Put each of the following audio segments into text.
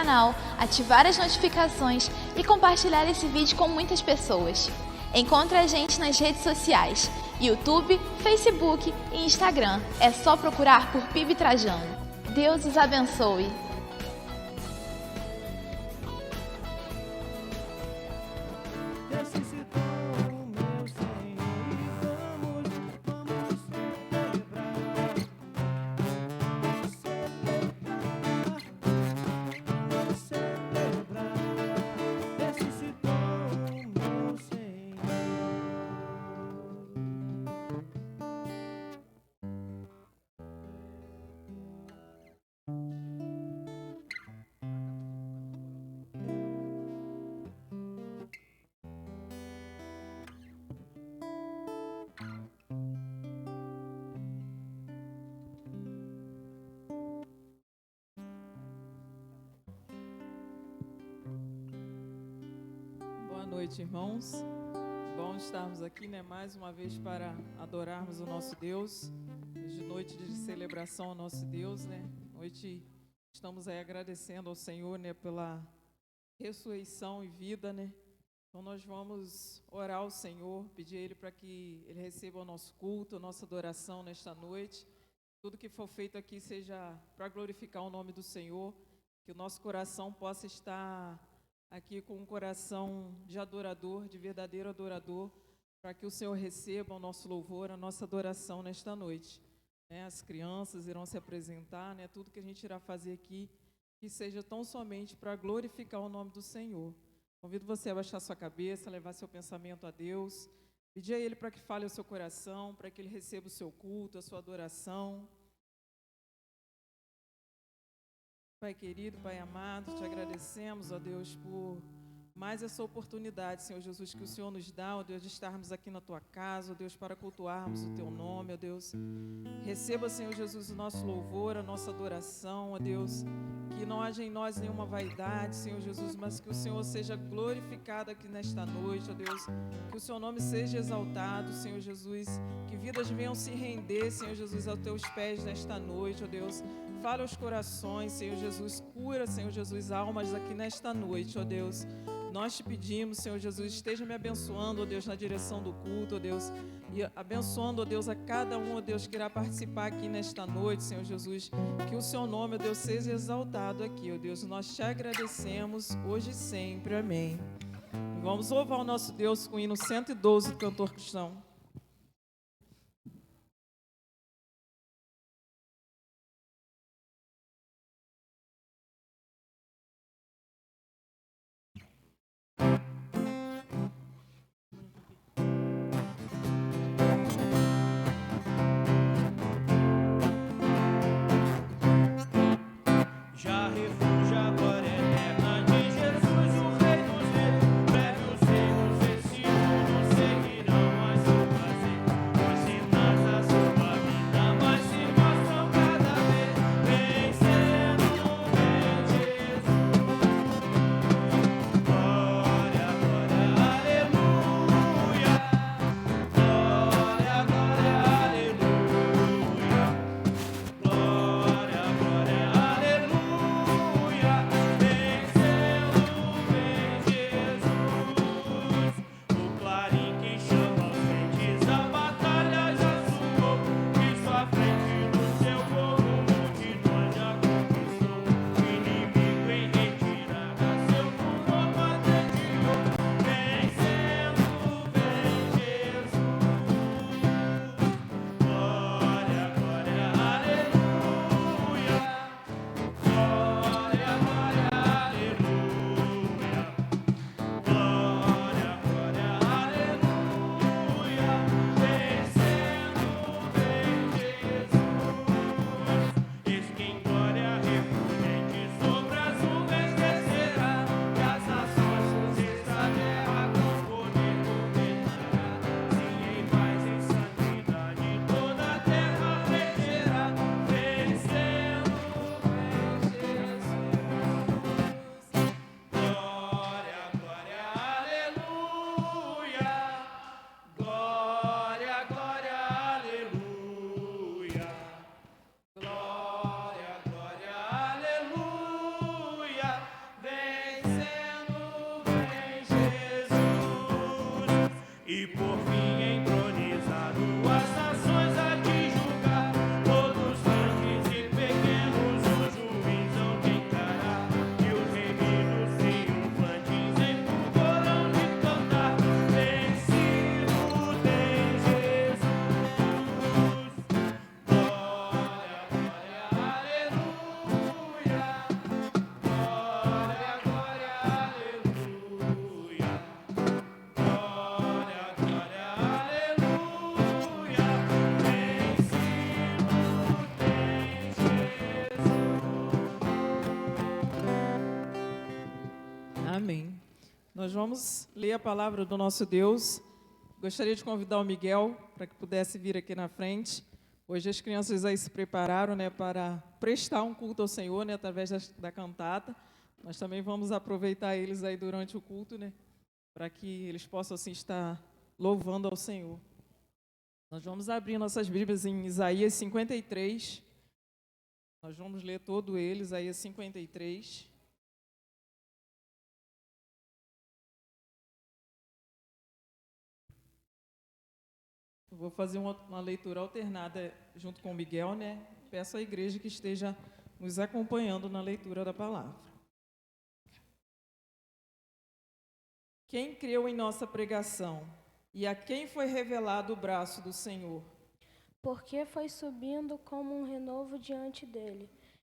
canal, ativar as notificações e compartilhar esse vídeo com muitas pessoas. Encontre a gente nas redes sociais, YouTube, Facebook e Instagram. É só procurar por PIB Trajano. Deus os abençoe. Boa noite, irmãos. Bom estarmos aqui, mais uma vez para adorarmos o nosso Deus. De noite de celebração ao nosso Deus, Noite estamos aí agradecendo ao Senhor, pela ressurreição e vida, Então nós vamos orar ao Senhor, pedir a Ele para que Ele receba o nosso culto, a nossa adoração nesta noite. Tudo que for feito aqui seja para glorificar o nome do Senhor, que o nosso coração possa estar aqui com um coração de adorador, de verdadeiro adorador, para que o Senhor receba o nosso louvor, a nossa adoração nesta noite. As crianças irão se apresentar, tudo que a gente irá fazer aqui, que seja tão somente para glorificar o nome do Senhor. Convido você a baixar sua cabeça, levar seu pensamento a Deus, pedir a Ele para que fale ao seu coração, para que Ele receba o seu culto, a sua adoração. Pai querido, Pai amado, te agradecemos, ó Deus, por mais essa oportunidade, Senhor Jesus, que o Senhor nos dá, ó Deus, de estarmos aqui na Tua casa, ó Deus, para cultuarmos o Teu nome, ó Deus. Receba, Senhor Jesus, o nosso louvor, a nossa adoração, ó Deus, que não haja em nós nenhuma vaidade, Senhor Jesus, mas que o Senhor seja glorificado aqui nesta noite, ó Deus, que o Seu nome seja exaltado, Senhor Jesus, que vidas venham se render, Senhor Jesus, aos Teus pés nesta noite, ó Deus. Fala aos corações, Senhor Jesus, cura, Senhor Jesus, almas aqui nesta noite, ó Deus. Nós te pedimos, Senhor Jesus, esteja me abençoando, ó Deus, na direção do culto, ó Deus, e abençoando, ó Deus, a cada um, ó Deus, que irá participar aqui nesta noite, Senhor Jesus, que o Seu nome, ó Deus, seja exaltado aqui, ó Deus. Nós te agradecemos hoje e sempre, amém. Vamos louvar o nosso Deus com o hino 112 do cantor cristão. Glória, glória, aleluia. Amém. Nós vamos ler a palavra do nosso Deus. Gostaria de convidar o Miguel para que pudesse vir aqui na frente. Hoje as crianças aí se prepararam, né, para prestar um culto ao Senhor, né, através da cantata. Nós também vamos aproveitar eles aí durante o culto, né, para que eles possam assim estar louvando ao Senhor. Nós vamos abrir nossas Bíblias em Isaías 53. Nós vamos ler todo ele, Isaías 53. Eu vou fazer uma leitura alternada junto com o Miguel, né? Peço à igreja que esteja nos acompanhando na leitura da palavra. Quem creu em nossa pregação e a quem foi revelado o braço do Senhor? Porque foi subindo como um renovo diante dele,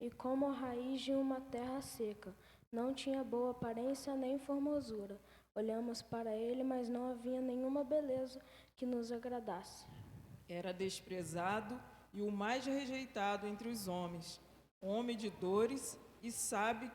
e como a raiz de uma terra seca. Não tinha boa aparência nem formosura. Olhamos para ele, mas não havia nenhuma beleza que nos agradasse. Era desprezado e o mais rejeitado entre os homens, homem de dores e sabe o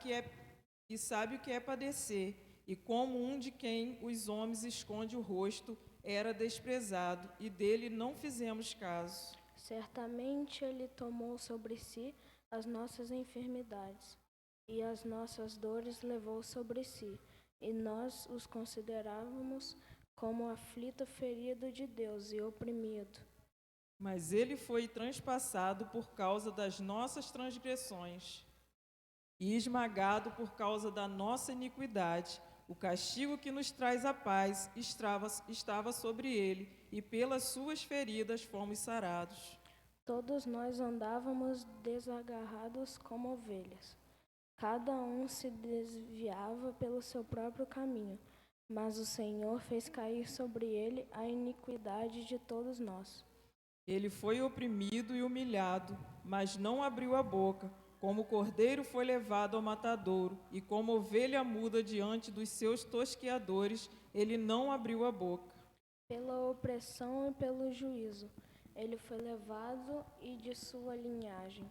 que é padecer, e como um de quem os homens esconde o rosto, era desprezado, e dele não fizemos caso. Certamente ele tomou sobre si as nossas enfermidades, e as nossas dores levou sobre si, e nós os considerávamos como aflito, ferido de Deus e oprimido. Mas ele foi transpassado por causa das nossas transgressões e esmagado por causa da nossa iniquidade. O castigo que nos traz a paz estava sobre ele, e pelas suas feridas fomos sarados. Todos nós andávamos desagarrados como ovelhas. Cada um se desviava pelo seu próprio caminho, mas o Senhor fez cair sobre ele a iniquidade de todos nós. Ele foi oprimido e humilhado, mas não abriu a boca. Como o cordeiro foi levado ao matadouro, e como ovelha muda diante dos seus tosqueadores, ele não abriu a boca. Pela opressão e pelo juízo, ele foi levado, e de sua linhagem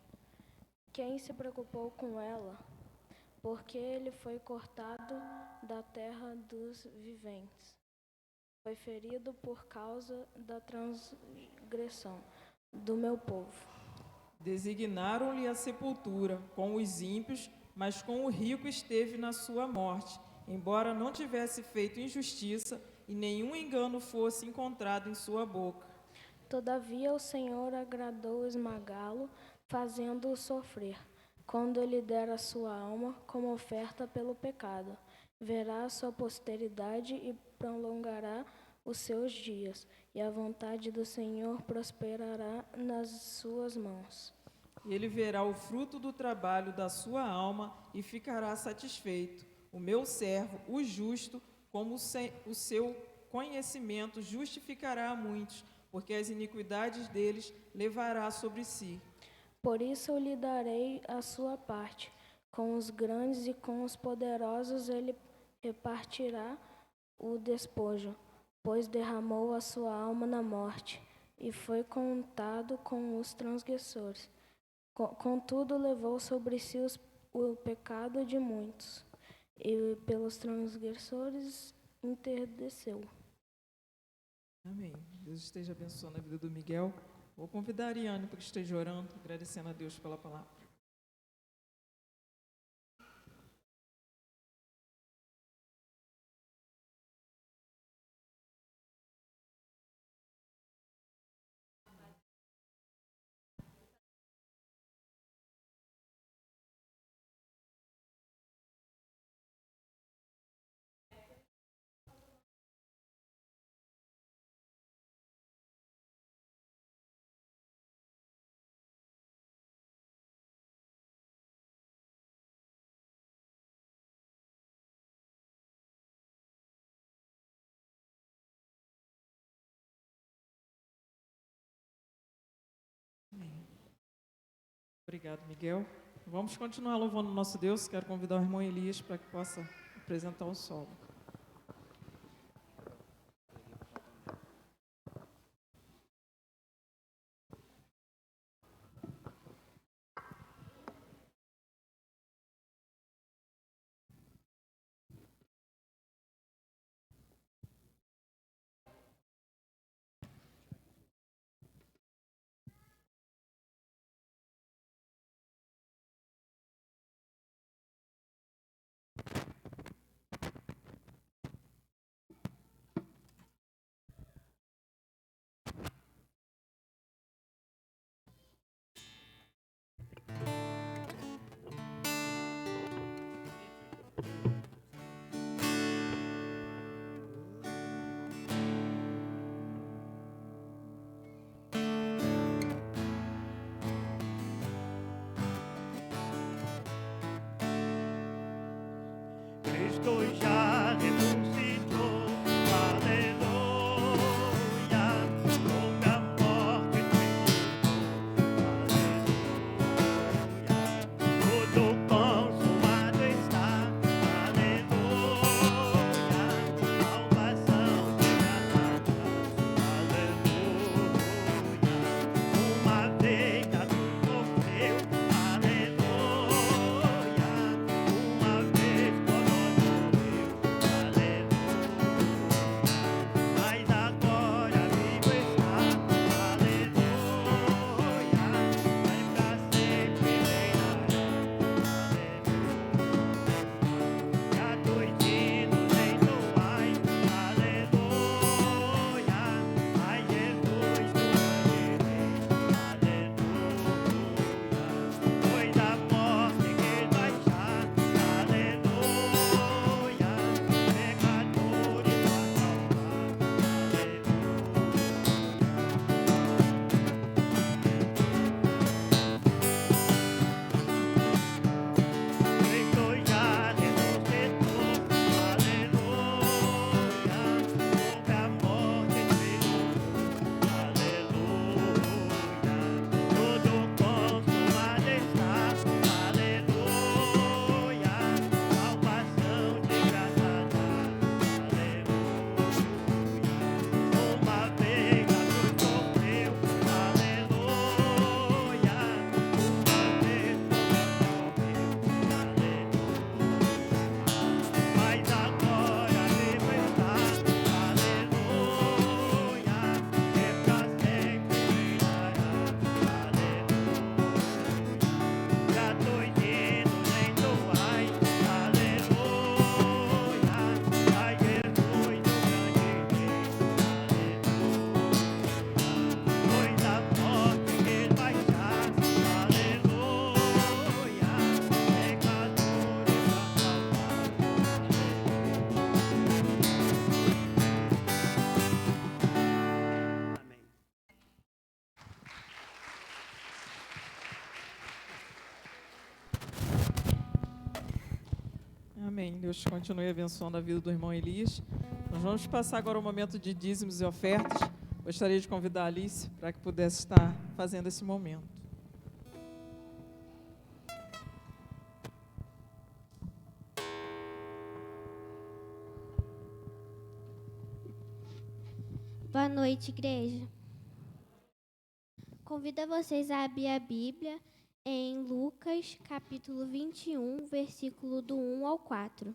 quem se preocupou com ela? Porque ele foi cortado da terra dos viventes. Foi ferido por causa da transgressão do meu povo. Designaram-lhe a sepultura com os ímpios, mas com o rico esteve na sua morte, embora não tivesse feito injustiça e nenhum engano fosse encontrado em sua boca. Todavia o Senhor agradou esmagá-lo, fazendo-o sofrer. Quando lhe der a sua alma como oferta pelo pecado, verá a sua posteridade e prolongará os seus dias, e a vontade do Senhor prosperará nas suas mãos. Ele verá o fruto do trabalho da sua alma e ficará satisfeito. O meu servo, o justo, como o seu conhecimento justificará a muitos, porque as iniquidades deles levará sobre si. Por isso eu lhe darei a sua parte. Com os grandes e com os poderosos ele repartirá o despojo, pois derramou a sua alma na morte, e foi contado com os transgressores. Contudo, levou sobre si o pecado de muitos, e pelos transgressores interdeceu. Amém. Deus esteja abençoando a vida do Miguel. Vou convidar a Ariane para que esteja orando, agradecendo a Deus pela palavra. Obrigado, Miguel. Vamos continuar louvando o nosso Deus. Quero convidar o irmão Elias para que possa apresentar o solo. Amém. Deus continue abençoando a vida do irmão Elias. Nós vamos passar agora o momento de dízimos e ofertas. Gostaria de convidar a Alice para que pudesse estar fazendo esse momento. Boa noite, igreja. Convido vocês a abrir a Bíblia em Lucas, capítulo 21, versículo do 1 ao 4.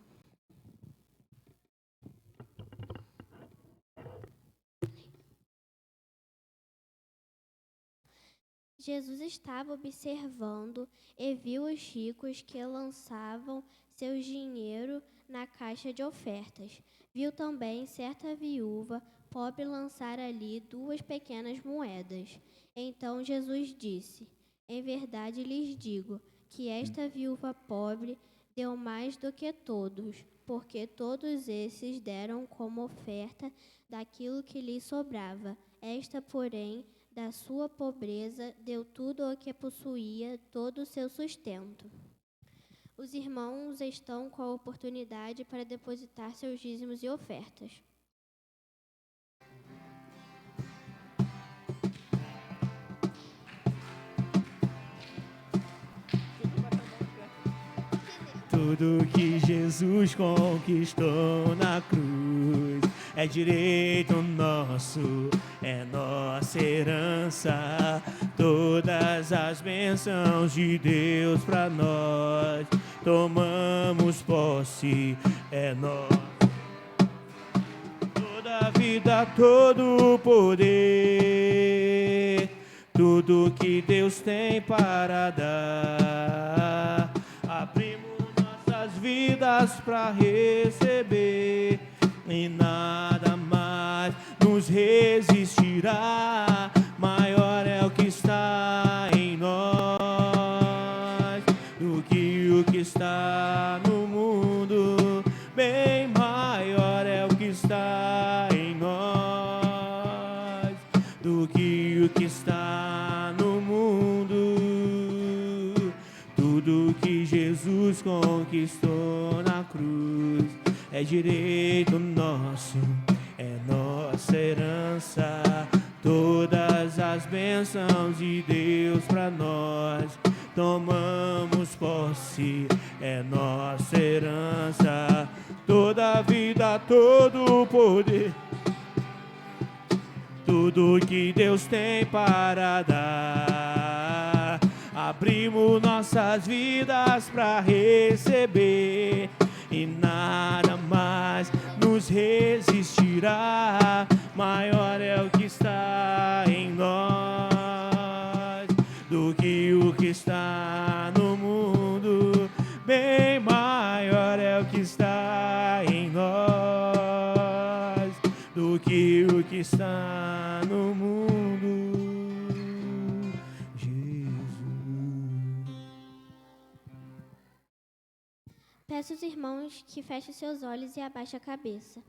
Jesus estava observando e viu os ricos que lançavam seu dinheiro na caixa de ofertas. Viu também certa viúva pobre lançar ali 2 pequenas moedas. Então Jesus disse: em verdade lhes digo que esta viúva pobre deu mais do que todos, porque todos esses deram como oferta daquilo que lhes sobrava. Esta, porém, da sua pobreza, deu tudo o que possuía, todo o seu sustento. Os irmãos estão com a oportunidade para depositar seus dízimos e ofertas. Tudo que Jesus conquistou na cruz é direito nosso, é nossa herança. Todas as bênçãos de Deus para nós, tomamos posse, é nosso. Toda a vida, todo o poder, tudo que Deus tem para dar, abrimos nossas vidas para receber, e nada mais nos resistirá. Maior é o que está em nós do que o que está no mundo. Bem maior é o que está em nós do que o que está no mundo. Tudo que Jesus conquistou na cruz. É direito nosso, é nossa herança. Todas as bênçãos de Deus para nós, tomamos posse, é nossa herança. Toda a vida, todo o poder, tudo que Deus tem para dar, abrimos nossas vidas para receber, e nada mais nos resistirá. Maior é o que está em nós do que o que está no mundo. Bem maior é o que está em nós do que o que está no mundo. Jesus. Peço aos irmãos que fechem seus olhos e abaixem a cabeça.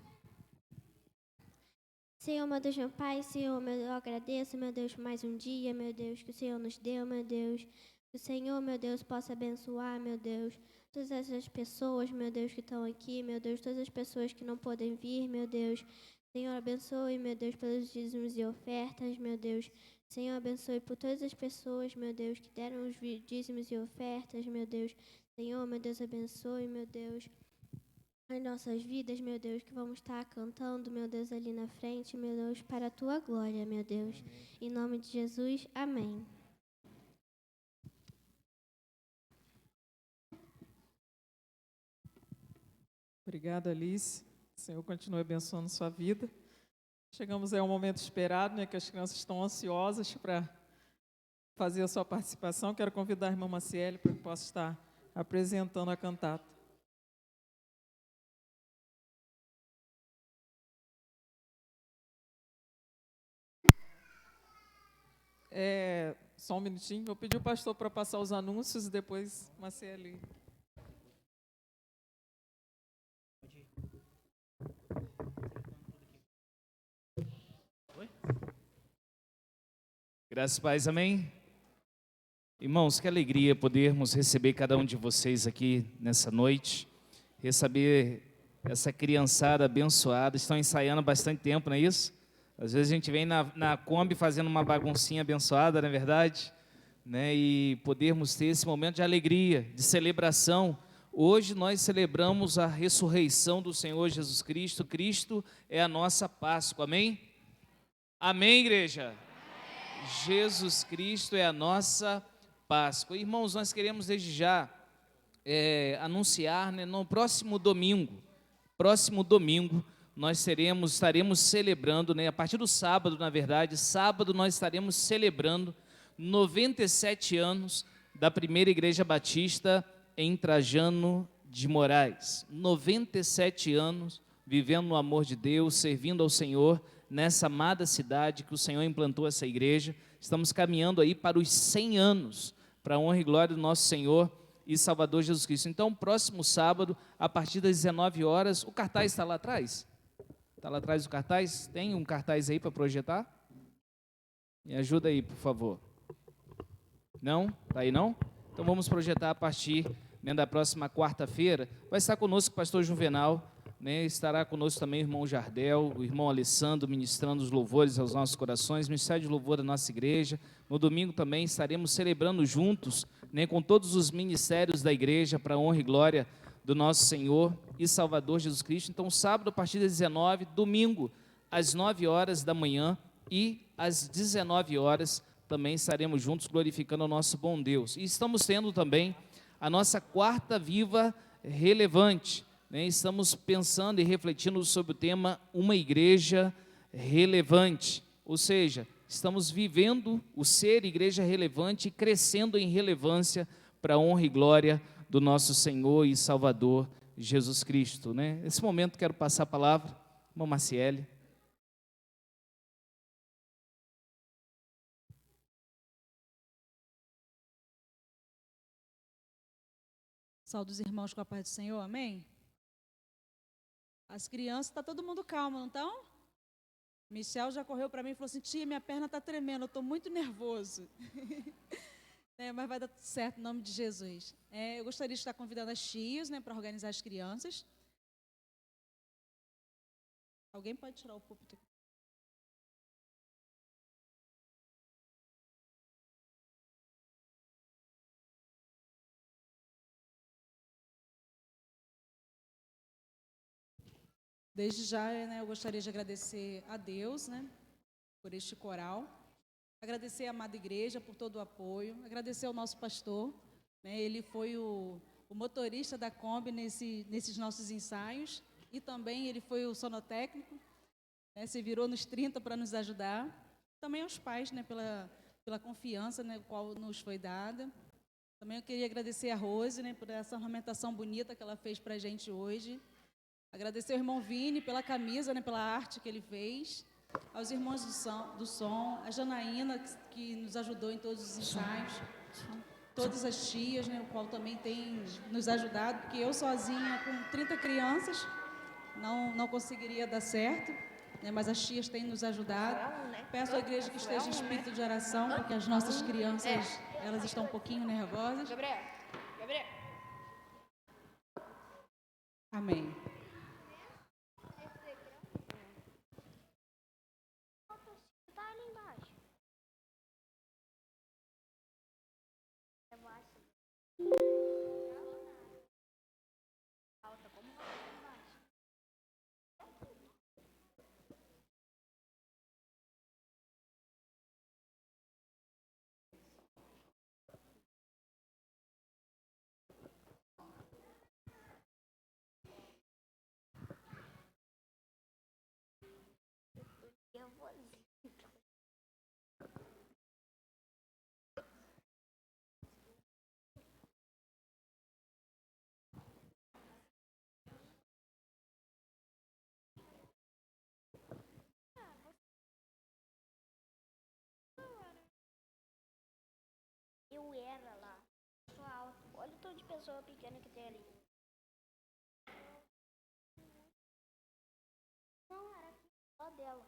Senhor, meu Deus, meu Pai, Senhor, eu agradeço, meu Deus, por mais um dia, meu Deus, que o Senhor nos deu, meu Deus. Que o Senhor, meu Deus, possa abençoar, meu Deus, todas essas pessoas, meu Deus, que estão aqui, meu Deus, todas as pessoas que não podem vir, meu Deus. Senhor, abençoe, meu Deus, pelos dízimos e ofertas, meu Deus. Senhor, abençoe por todas as pessoas, meu Deus, que deram os dízimos e ofertas, meu Deus. Senhor, meu Deus, abençoe, meu Deus, as nossas vidas, meu Deus, que vamos estar cantando, meu Deus, ali na frente, meu Deus, para a Tua glória, meu Deus. Em nome de Jesus, amém. Obrigada, Alice. O Senhor continue abençoando sua vida. Chegamos a um momento esperado, né, que as crianças estão ansiosas para fazer a sua participação. Quero convidar a irmã Maciele para que possa estar apresentando a cantata. Só um minutinho, vou pedir o pastor para passar os anúncios e depois Maciele. Graças a Deus, amém? Irmãos, que alegria podermos receber cada um de vocês aqui nessa noite, receber essa criançada abençoada. Estão ensaiando há bastante tempo, não é isso? Às vezes a gente vem na Kombi fazendo uma baguncinha abençoada, não é verdade? Né? E podermos ter esse momento de alegria, de celebração. Hoje nós celebramos a ressurreição do Senhor Jesus Cristo. Cristo é a nossa Páscoa, amém? Amém, igreja? Amém. Jesus Cristo é a nossa Páscoa. Irmãos, nós queremos desde já anunciar, né, no próximo domingo, nós estaremos celebrando, né, a partir do sábado, na verdade, sábado nós estaremos celebrando 97 anos da primeira Igreja Batista em Trajano de Moraes. 97 anos vivendo no amor de Deus, servindo ao Senhor nessa amada cidade que o Senhor implantou essa igreja. Estamos caminhando aí para os 100 anos, para a honra e glória do nosso Senhor e Salvador Jesus Cristo. Então, próximo sábado, a partir das 19 horas, o cartaz está lá atrás? Está lá atrás o cartaz? Tem um cartaz aí para projetar? Me ajuda aí, por favor. Não? Está aí não? Então vamos projetar a partir, né, da próxima quarta-feira. Vai estar conosco o pastor Juvenal, né, estará conosco também o irmão Jardel, o irmão Alessandro, ministrando os louvores aos nossos corações, ministério de louvor da nossa igreja. No domingo também estaremos celebrando juntos, né, com todos os ministérios da igreja, para a honra e glória do nosso Senhor e Salvador Jesus Cristo. Então, sábado a partir das 19, domingo às 9 horas da manhã e às 19 horas também estaremos juntos glorificando o nosso bom Deus. E estamos tendo também a nossa quarta viva relevante, né? Estamos pensando e refletindo sobre o tema Uma Igreja Relevante, ou seja, estamos vivendo o ser igreja relevante e crescendo em relevância para a honra e glória do nosso Senhor e Salvador Jesus Cristo, né? Nesse momento quero passar a palavra, irmã Maciele. Saúde os irmãos com a paz do Senhor, amém? As crianças, está todo mundo calmo, não estão? Michel já correu para mim e falou assim, tia, minha perna está tremendo, eu estou muito nervoso. né, mas vai dar tudo certo em nome de Jesus. Eu gostaria de estar convidando as tias, né, para organizar as crianças. Alguém pode tirar o púlpito aqui? Desde já, né, eu gostaria de agradecer a Deus, né, por este coral. Agradecer à amada igreja por todo o apoio. Agradecer ao nosso pastor, né, ele foi o motorista da Kombi nesses nossos ensaios. E também ele foi o sonotécnico, né, se virou nos 30 para nos ajudar. Também aos pais, né, pela confiança, né, qual nos foi dada. Também eu queria agradecer a Rose, né, por essa ornamentação bonita que ela fez para a gente hoje. Agradecer ao irmão Vini pela camisa, né, pela arte que ele fez. Aos irmãos do som, a Janaína, que nos ajudou em todos os ensaios. Todas as tias, né, o qual também tem nos ajudado, porque eu sozinha, com 30 crianças, não conseguiria dar certo, né, mas as tias têm nos ajudado. Peço à igreja que esteja em espírito de oração, porque as nossas crianças, elas estão um pouquinho nervosas. Gabriel. Amém. Tá ali embaixo. Eu vou ali. Eu era lá. Sou alta. Olha o tanto de pessoa pequena que tem ali. Não, era só dela.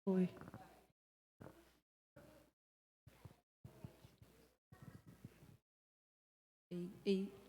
Oi. Ei.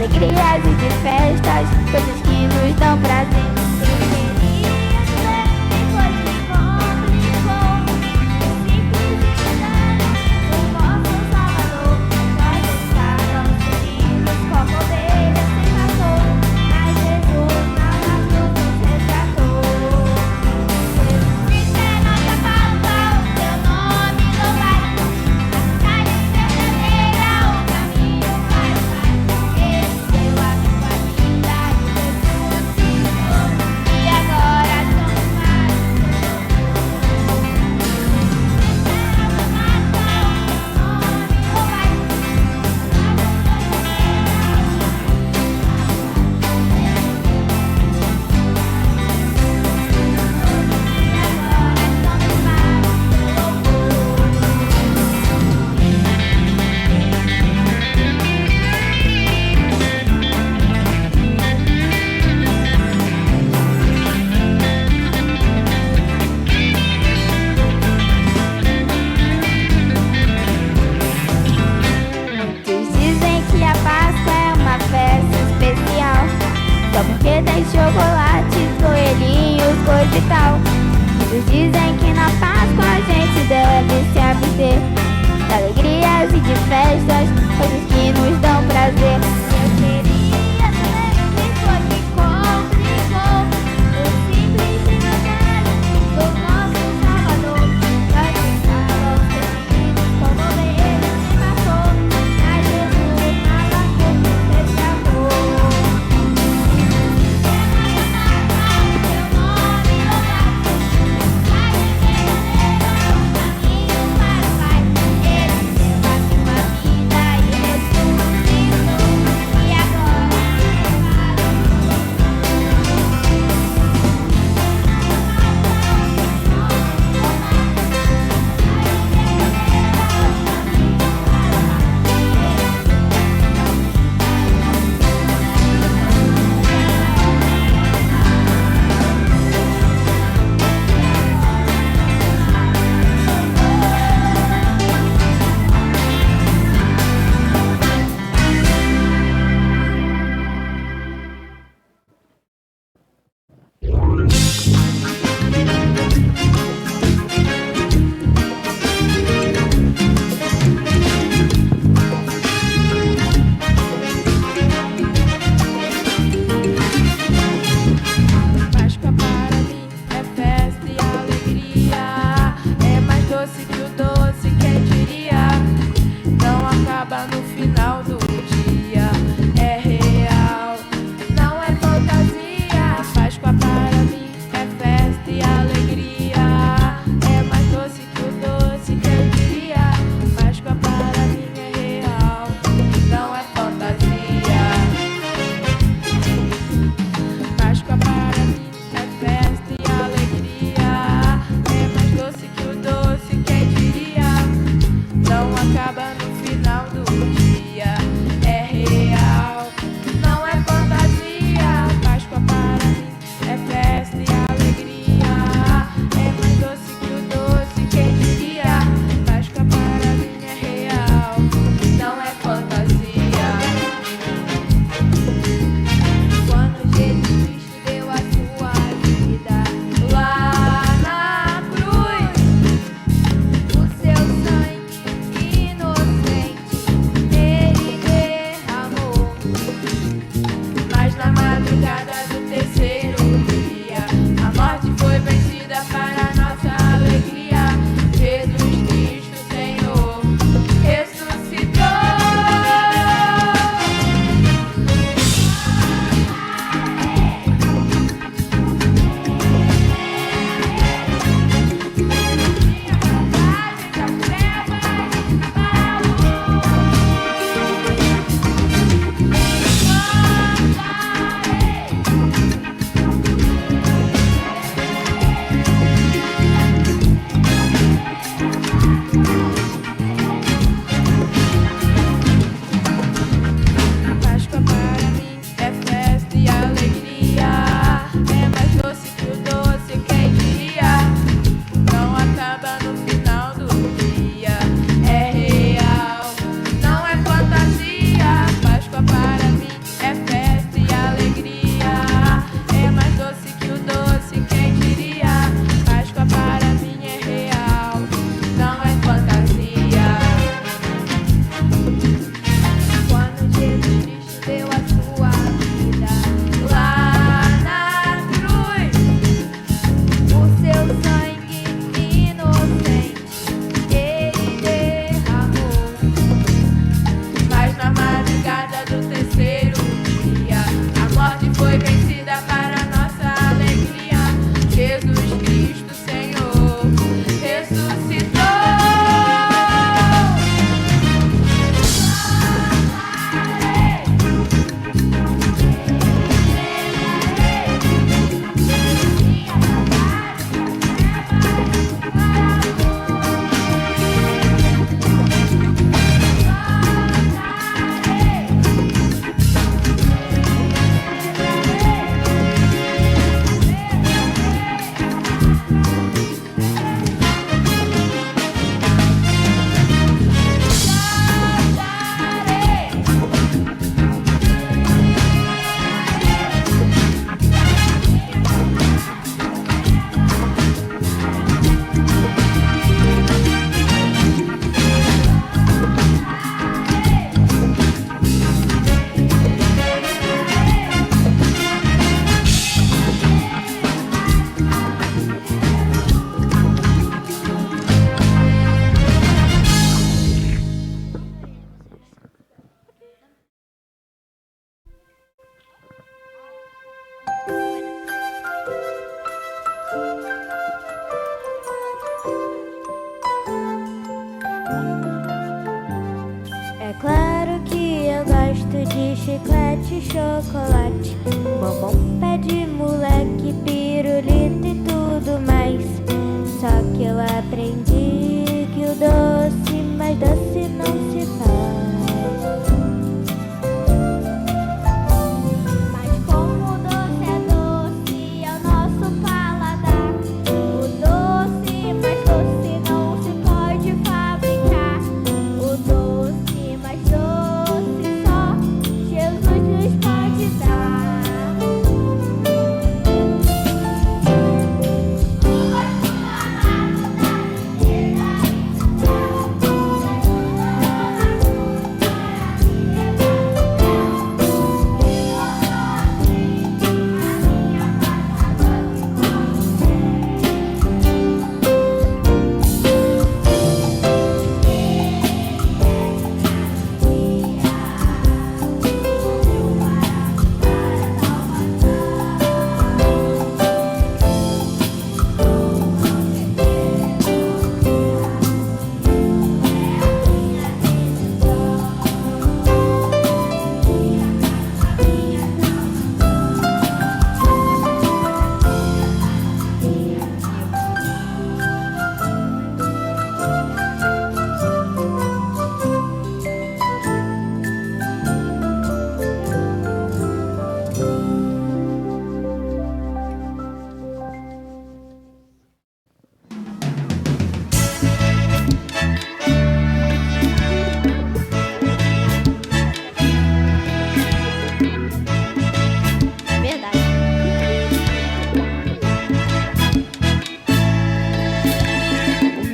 alegrias e de festas, coisas que nos dão prazer. Eu queria saber quem foi que complicou o simples mistério do nosso Salvador. Nós estávamos feridos como ovelhas sem pastor, mas Jesus na cruz nos resgatou. Jesus Cristo é nossa causa, o teu nome louvai. A mensagem verdadeira, o caminho para o Pai. Ele deu a sua vida e ressuscitou, e agora somos mais. Muitos dizem que a Páscoa é uma festa especial, só porque tem chocolate, coelhinhos, coisa e tal. Muitos dizem que na Páscoa a gente deve se abster de alegrias e de festas, coisas que nos dão prazer. Eu queria saber quem foi que complicou o simples mistério do nosso Salvador. Nós estávamos feridos como ovelhas sem pastor, mas Jesus na cruz nos resgatou. Teu nome louvai, mensagem verdadeira, o caminho para o Pai. Ele deu a sua vida e ressuscitou, foi vencida para nossa alegria. Jesus Cristo, Senhor, ressuscitou. É claro que eu gosto de chiclete e chocolate, bombom, pé de moleque, pirulito e tudo mais. Só que eu aprendi que o doce mais doce não se faz. Mas como o doce é doce ao nosso paladar, o doce mais doce não se pode fabricar. O doce mais doce só Jesus nos pode dar.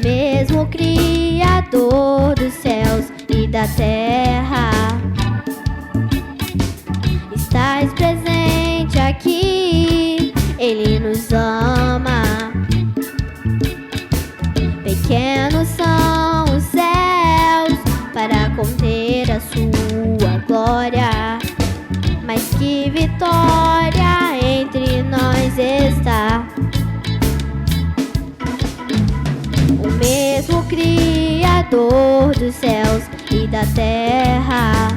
Mesmo Criador dos céus e da terra, estás presente aqui, Ele nos ama. Pequenos são os céus para conter a sua glória, mas que vitória entre nós está. O mesmo Criador dos céus e da terra,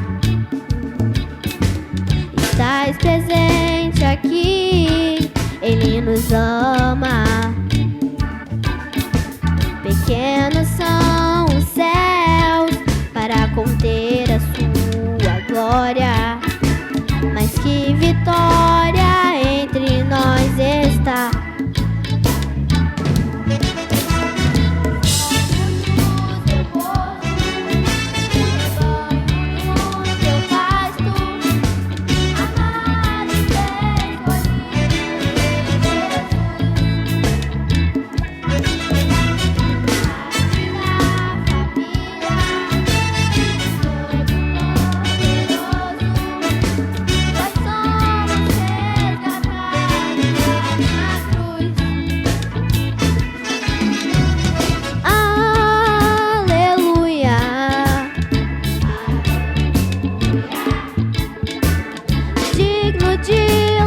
estás presente aqui, Ele nos ama. Pequenos são os céus para conter a sua glória, mas que vitória entre nós está. De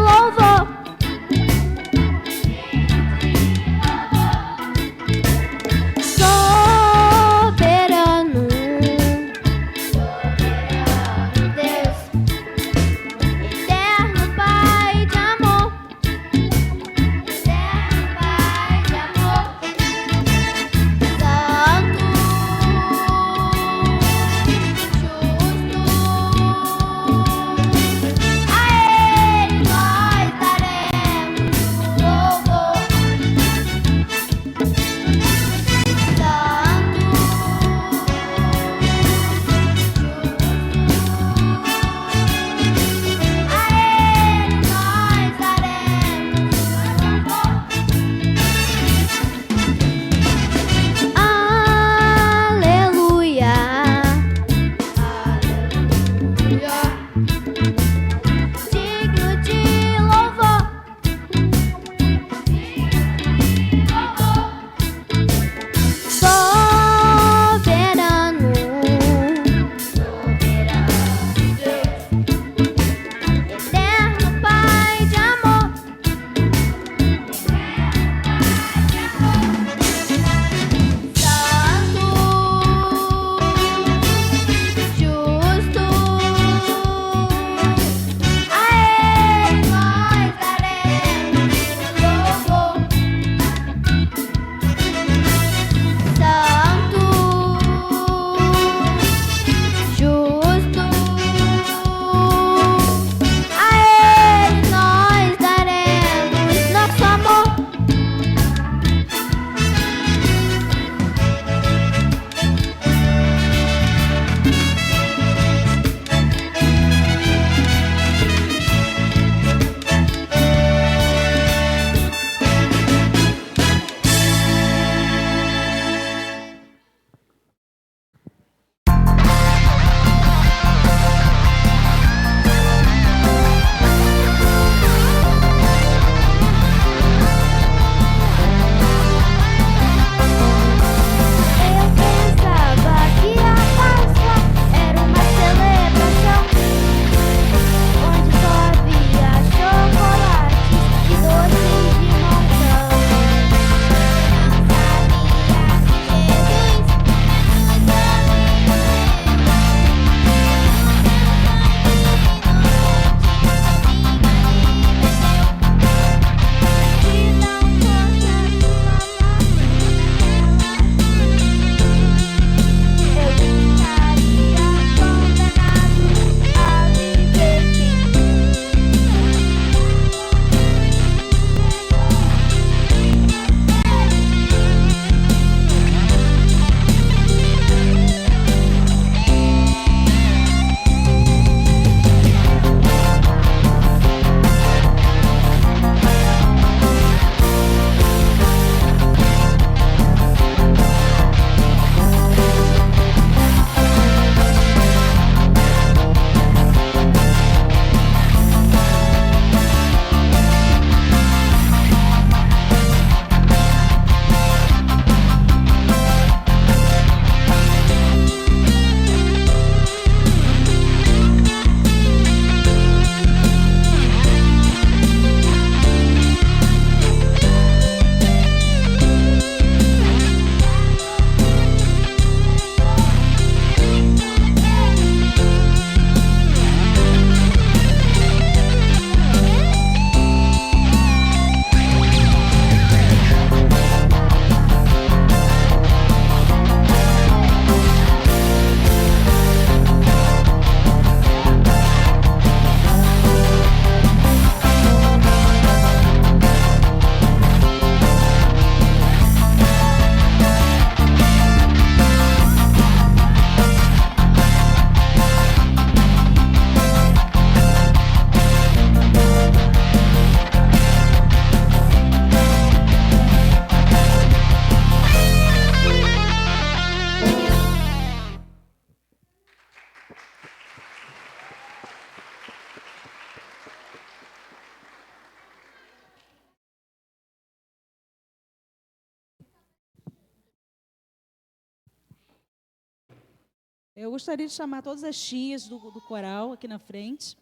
Eu gostaria de chamar todas as tias do coral aqui na frente.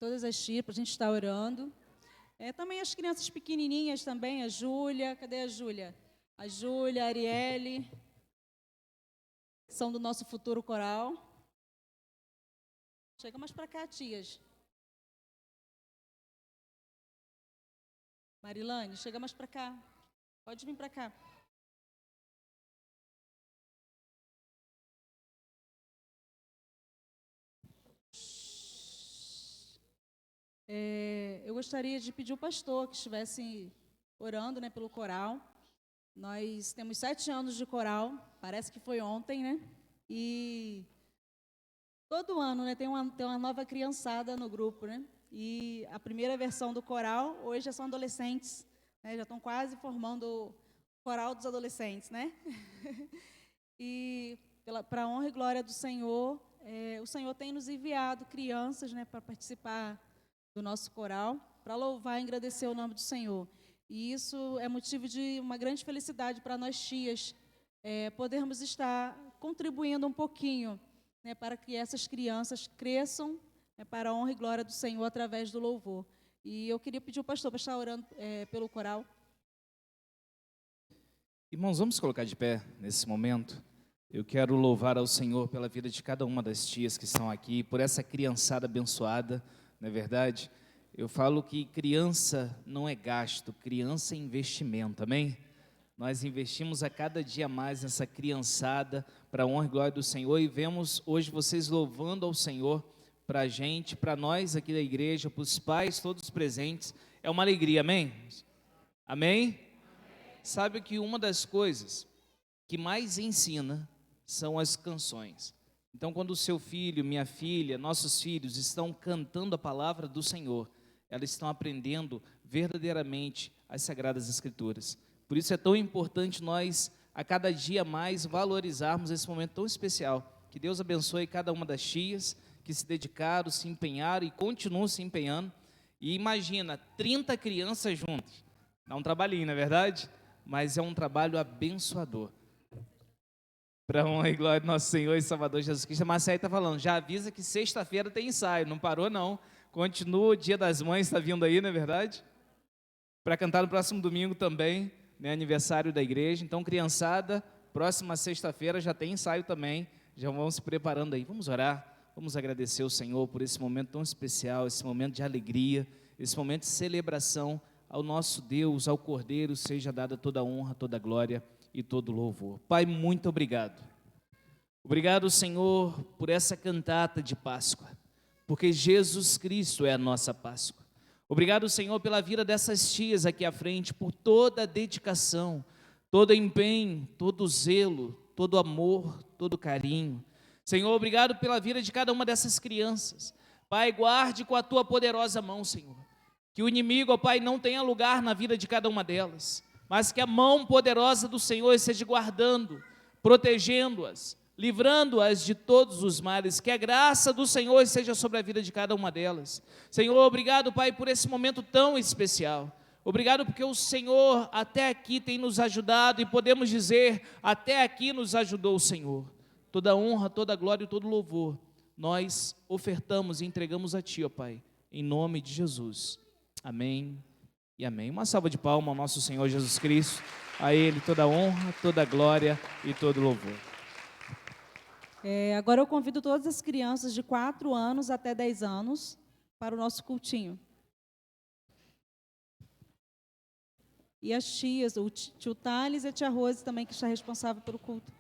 Todas as tias, para a gente estar orando. Também as crianças pequenininhas também, a Júlia. Cadê a Júlia? A Júlia, a Arielle, são do nosso futuro coral. Chega mais para cá, tias. Marilane, chega mais para cá. Pode vir para cá. Eu gostaria de pedir ao pastor que estivesse orando, né, pelo coral. Nós temos 7 anos de coral, parece que foi ontem, né? E todo ano, né, tem uma nova criançada no grupo, né? E a primeira versão do coral, hoje já são adolescentes, né? Já estão quase formando o coral dos adolescentes, né? E para a honra e glória do Senhor, o Senhor tem nos enviado crianças, né, para participar do nosso coral, para louvar e agradecer o nome do Senhor. E isso é motivo de uma grande felicidade para nós tias, podermos estar contribuindo um pouquinho, né, para que essas crianças cresçam, né, para a honra e glória do Senhor através do louvor. E eu queria pedir ao pastor para estar orando pelo coral. Irmãos, vamos colocar de pé nesse momento. Eu quero louvar ao Senhor pela vida de cada uma das tias que estão aqui, por essa criançada abençoada, não é verdade? Eu falo que criança não é gasto, criança é investimento, amém? Nós investimos a cada dia mais nessa criançada para a honra e glória do Senhor e vemos hoje vocês louvando ao Senhor para a gente, para nós aqui da igreja, para os pais todos presentes. É uma alegria, amém? Amém? Sabe que uma das coisas que mais ensina são as canções. Então, quando o seu filho, minha filha, nossos filhos estão cantando a palavra do Senhor, elas estão aprendendo verdadeiramente as Sagradas Escrituras. Por isso é tão importante nós, a cada dia mais, valorizarmos esse momento tão especial. Que Deus abençoe cada uma das tias que se dedicaram, se empenharam e continuam se empenhando. E imagina, 30 crianças juntas. Dá um trabalhinho, não é verdade? Mas é um trabalho abençoador. Para a honra e glória do nosso Senhor e Salvador Jesus Cristo. A Marcela está falando, já avisa que sexta-feira tem ensaio, não parou não. Continua, o Dia das Mães está vindo aí, não é verdade? Para cantar no próximo domingo também, né, aniversário da igreja. Então, criançada, próxima sexta-feira já tem ensaio também, já vão se preparando aí. Vamos orar, vamos agradecer ao Senhor por esse momento tão especial, esse momento de alegria, esse momento de celebração ao nosso Deus, ao Cordeiro, seja dada toda a honra, toda a glória e todo louvor. Pai, muito obrigado. Obrigado, Senhor, por essa cantata de Páscoa, porque Jesus Cristo é a nossa Páscoa. Obrigado, Senhor, pela vida dessas tias aqui à frente, por toda a dedicação, todo empenho, todo zelo, todo amor, todo carinho. Senhor, obrigado pela vida de cada uma dessas crianças. Pai, guarde com a tua poderosa mão, Senhor, que o inimigo, ó Pai, não tenha lugar na vida de cada uma delas, mas que a mão poderosa do Senhor esteja guardando, protegendo-as, livrando-as de todos os males, que a graça do Senhor esteja sobre a vida de cada uma delas. Senhor, obrigado, Pai, por esse momento tão especial. Obrigado porque o Senhor até aqui tem nos ajudado e podemos dizer, até aqui nos ajudou o Senhor. Toda a honra, toda a glória e todo o louvor, nós ofertamos e entregamos a Ti, ó Pai, em nome de Jesus. Amém e amém. Uma salva de palmas ao nosso Senhor Jesus Cristo, a Ele toda a honra, toda a glória e todo o louvor. Agora eu convido todas as crianças de 4 anos até 10 anos para o nosso cultinho. E as tias, o tio Thales e a tia Rose também, que está responsável pelo culto.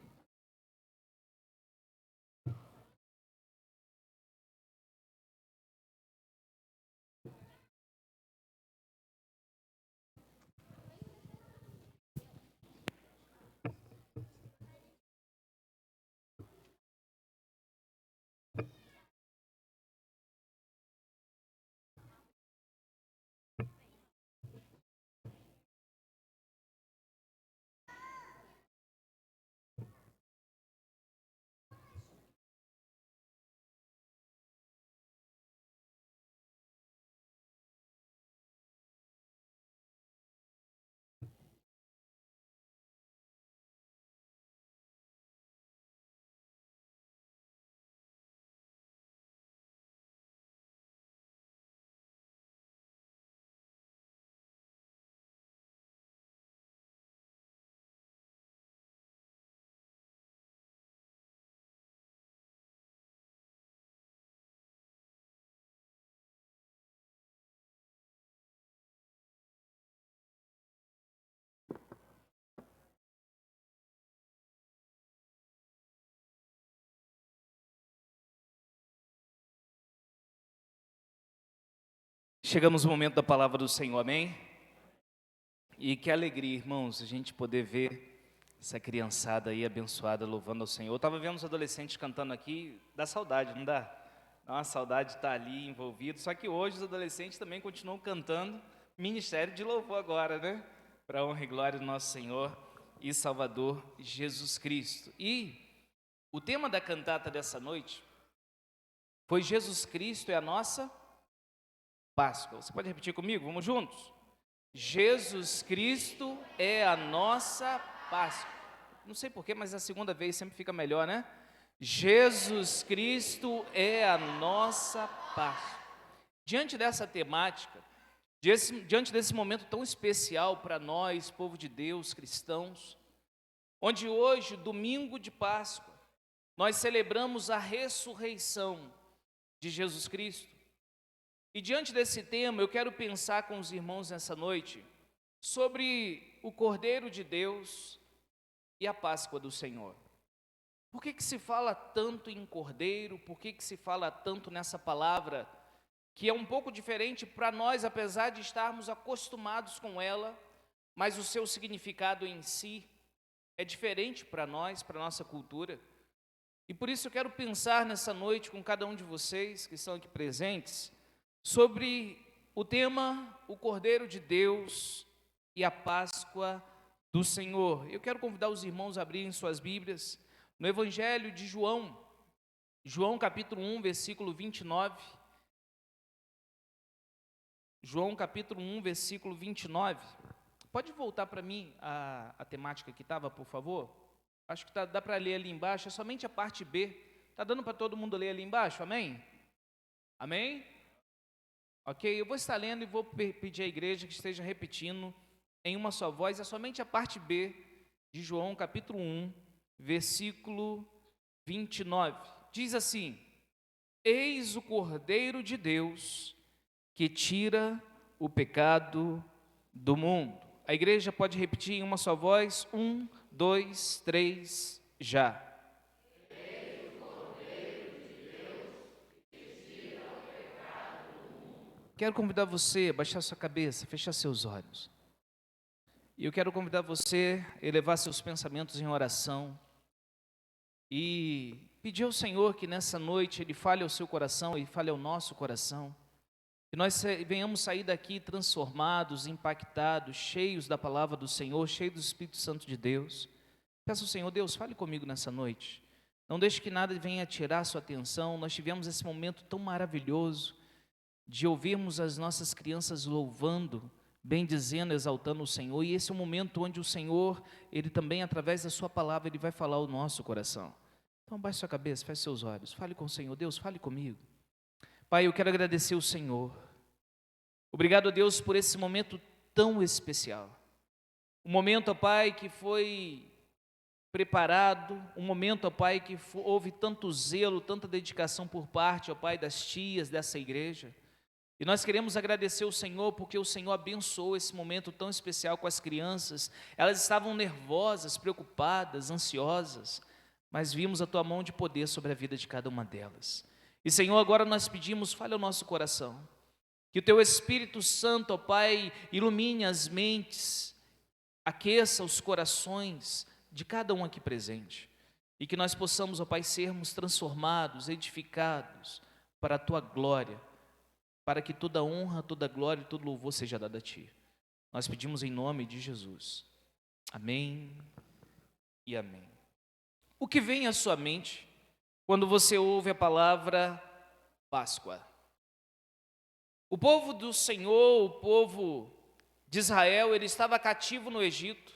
Chegamos no momento da palavra do Senhor, amém? E que alegria, irmãos, a gente poder ver essa criançada aí abençoada, louvando ao Senhor. Eu estava vendo os adolescentes cantando aqui, dá saudade, não dá? Dá uma saudade de estar ali envolvido, só que hoje os adolescentes também continuam cantando ministério de louvor agora, né? Para a honra e glória do nosso Senhor e Salvador Jesus Cristo. E o tema da cantata dessa noite foi Jesus Cristo é a nossa Páscoa. Você pode repetir comigo? Vamos juntos? Jesus Cristo é a nossa Páscoa. Não sei porquê, mas a segunda vez sempre fica melhor, né? Jesus Cristo é a nossa Páscoa. Diante dessa temática, diante desse momento tão especial para nós, povo de Deus, cristãos, onde hoje, domingo de Páscoa, nós celebramos a ressurreição de Jesus Cristo. E diante desse tema, eu quero pensar com os irmãos nessa noite sobre o Cordeiro de Deus e a Páscoa do Senhor. Por que se fala tanto em Cordeiro? Por que se fala tanto nessa palavra, que é um pouco diferente para nós, apesar de estarmos acostumados com ela, mas o seu significado em si é diferente para nós, para a nossa cultura. E por isso eu quero pensar nessa noite com cada um de vocês que estão aqui presentes, sobre o tema, o Cordeiro de Deus e a Páscoa do Senhor. Eu quero convidar os irmãos a abrirem suas Bíblias no Evangelho de João, João capítulo 1, versículo 29. João capítulo 1, versículo 29. Pode voltar para mim a temática que estava, por favor? Acho que dá para ler ali embaixo, é somente a parte B. Está dando para todo mundo ler ali embaixo, amém? Amém? Ok, eu vou estar lendo e vou pedir à igreja que esteja repetindo em uma só voz, é somente a parte B de João capítulo 1, versículo 29. Diz assim: Eis o Cordeiro de Deus que tira o pecado do mundo. A igreja pode repetir em uma só voz, 1, 2, 3, já. Quero convidar você a baixar sua cabeça, fechar seus olhos. E eu quero convidar você a elevar seus pensamentos em oração e pedir ao Senhor que nessa noite Ele fale ao seu coração e fale ao nosso coração. Que nós venhamos sair daqui transformados, impactados, cheios da palavra do Senhor, cheios do Espírito Santo de Deus. Peço ao Senhor, Deus, fale comigo nessa noite. Não deixe que nada venha tirar a sua atenção. Nós tivemos esse momento tão maravilhoso de ouvirmos as nossas crianças louvando, bendizendo, exaltando o Senhor, e esse é o momento onde o Senhor, Ele também, através da sua palavra, Ele vai falar ao nosso coração. Então, baixe sua cabeça, feche seus olhos, fale com o Senhor. Deus, fale comigo. Pai, eu quero agradecer o Senhor. Obrigado a Deus por esse momento tão especial. Um momento, ó Pai, que foi preparado, um momento, ó Pai, que houve tanto zelo, tanta dedicação por parte, ó Pai, das tias dessa igreja. E nós queremos agradecer o Senhor porque o Senhor abençoou esse momento tão especial com as crianças. Elas estavam nervosas, preocupadas, ansiosas, mas vimos a Tua mão de poder sobre a vida de cada uma delas. E Senhor, agora nós pedimos, fale ao nosso coração, que o Teu Espírito Santo, ó Pai, ilumine as mentes, aqueça os corações de cada um aqui presente, e que nós possamos, ó Pai, sermos transformados, edificados para a Tua glória, para que toda honra, toda glória e todo louvor seja dado a Ti. Nós pedimos em nome de Jesus. Amém e amém. O que vem à sua mente quando você ouve a palavra Páscoa? O povo do Senhor, o povo de Israel, ele estava cativo no Egito.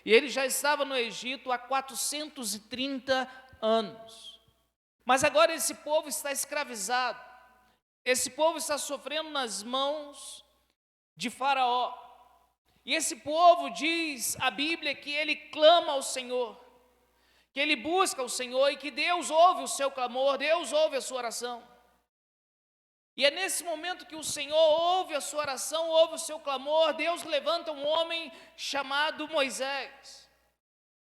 E ele já estava no Egito há 430 anos. Mas agora esse povo está escravizado. Esse povo está sofrendo nas mãos de Faraó. E esse povo, diz a Bíblia, que ele clama ao Senhor, que ele busca o Senhor e que Deus ouve o seu clamor, Deus ouve a sua oração. E é nesse momento que o Senhor ouve a sua oração, ouve o seu clamor, Deus levanta um homem chamado Moisés.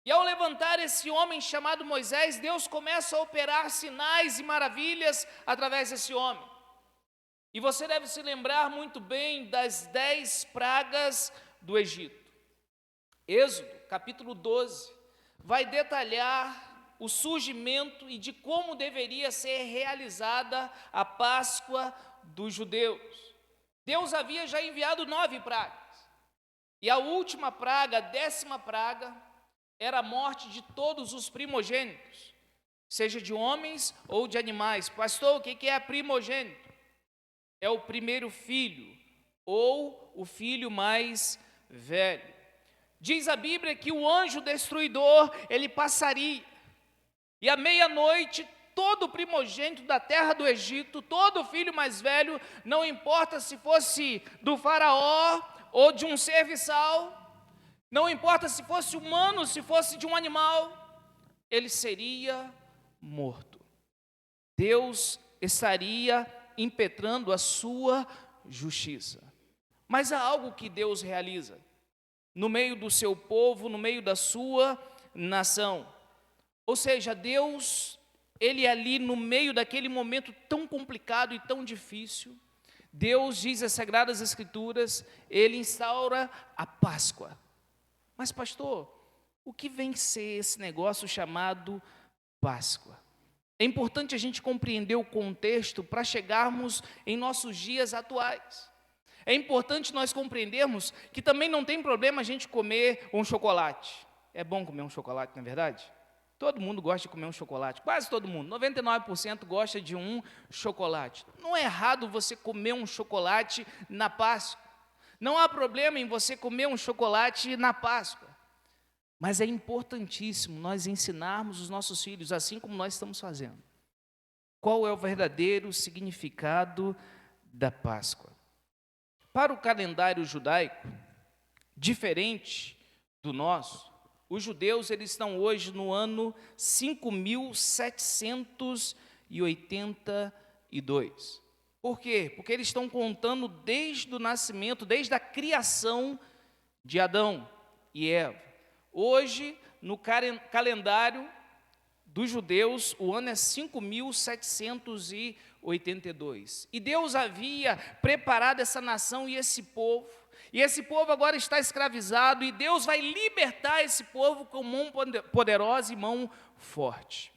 E ao levantar esse homem chamado Moisés, Deus começa a operar sinais e maravilhas através desse homem. E você deve se lembrar muito bem das 10 pragas do Egito. Êxodo, capítulo 12, vai detalhar o surgimento e de como deveria ser realizada a Páscoa dos judeus. Deus havia já enviado 9 pragas. E a última praga, a 10ª praga, era a morte de todos os primogênitos, seja de homens ou de animais. Pastor, o que é primogênito? É o primeiro filho, ou o filho mais velho. Diz a Bíblia que o anjo destruidor, ele passaria, e à meia-noite, todo primogênito da terra do Egito, todo filho mais velho, não importa se fosse do faraó ou de um serviçal, não importa se fosse humano, se fosse de um animal, ele seria morto. Deus estaria impetrando a sua justiça. Mas há algo que Deus realiza no meio do seu povo, no meio da sua nação. Ou seja, Deus, ele ali no meio daquele momento tão complicado e tão difícil, Deus diz as Sagradas Escrituras, ele instaura a Páscoa. Mas pastor, o que vem ser esse negócio chamado Páscoa? É importante a gente compreender o contexto para chegarmos em nossos dias atuais. É importante nós compreendermos que também não tem problema a gente comer um chocolate. É bom comer um chocolate, não é verdade? Todo mundo gosta de comer um chocolate, quase todo mundo, 99% gosta de um chocolate. Não é errado você comer um chocolate na Páscoa. Não há problema em você comer um chocolate na Páscoa. Mas é importantíssimo nós ensinarmos os nossos filhos, assim como nós estamos fazendo, qual é o verdadeiro significado da Páscoa. Para o calendário judaico, diferente do nosso, os judeus eles estão hoje no ano 5.782. Por quê? Porque eles estão contando desde o nascimento, desde a criação de Adão e Eva. Hoje, no calendário dos judeus, o ano é 5.782. E Deus havia preparado essa nação e esse povo agora está escravizado, e Deus vai libertar esse povo com mão poderosa e mão forte.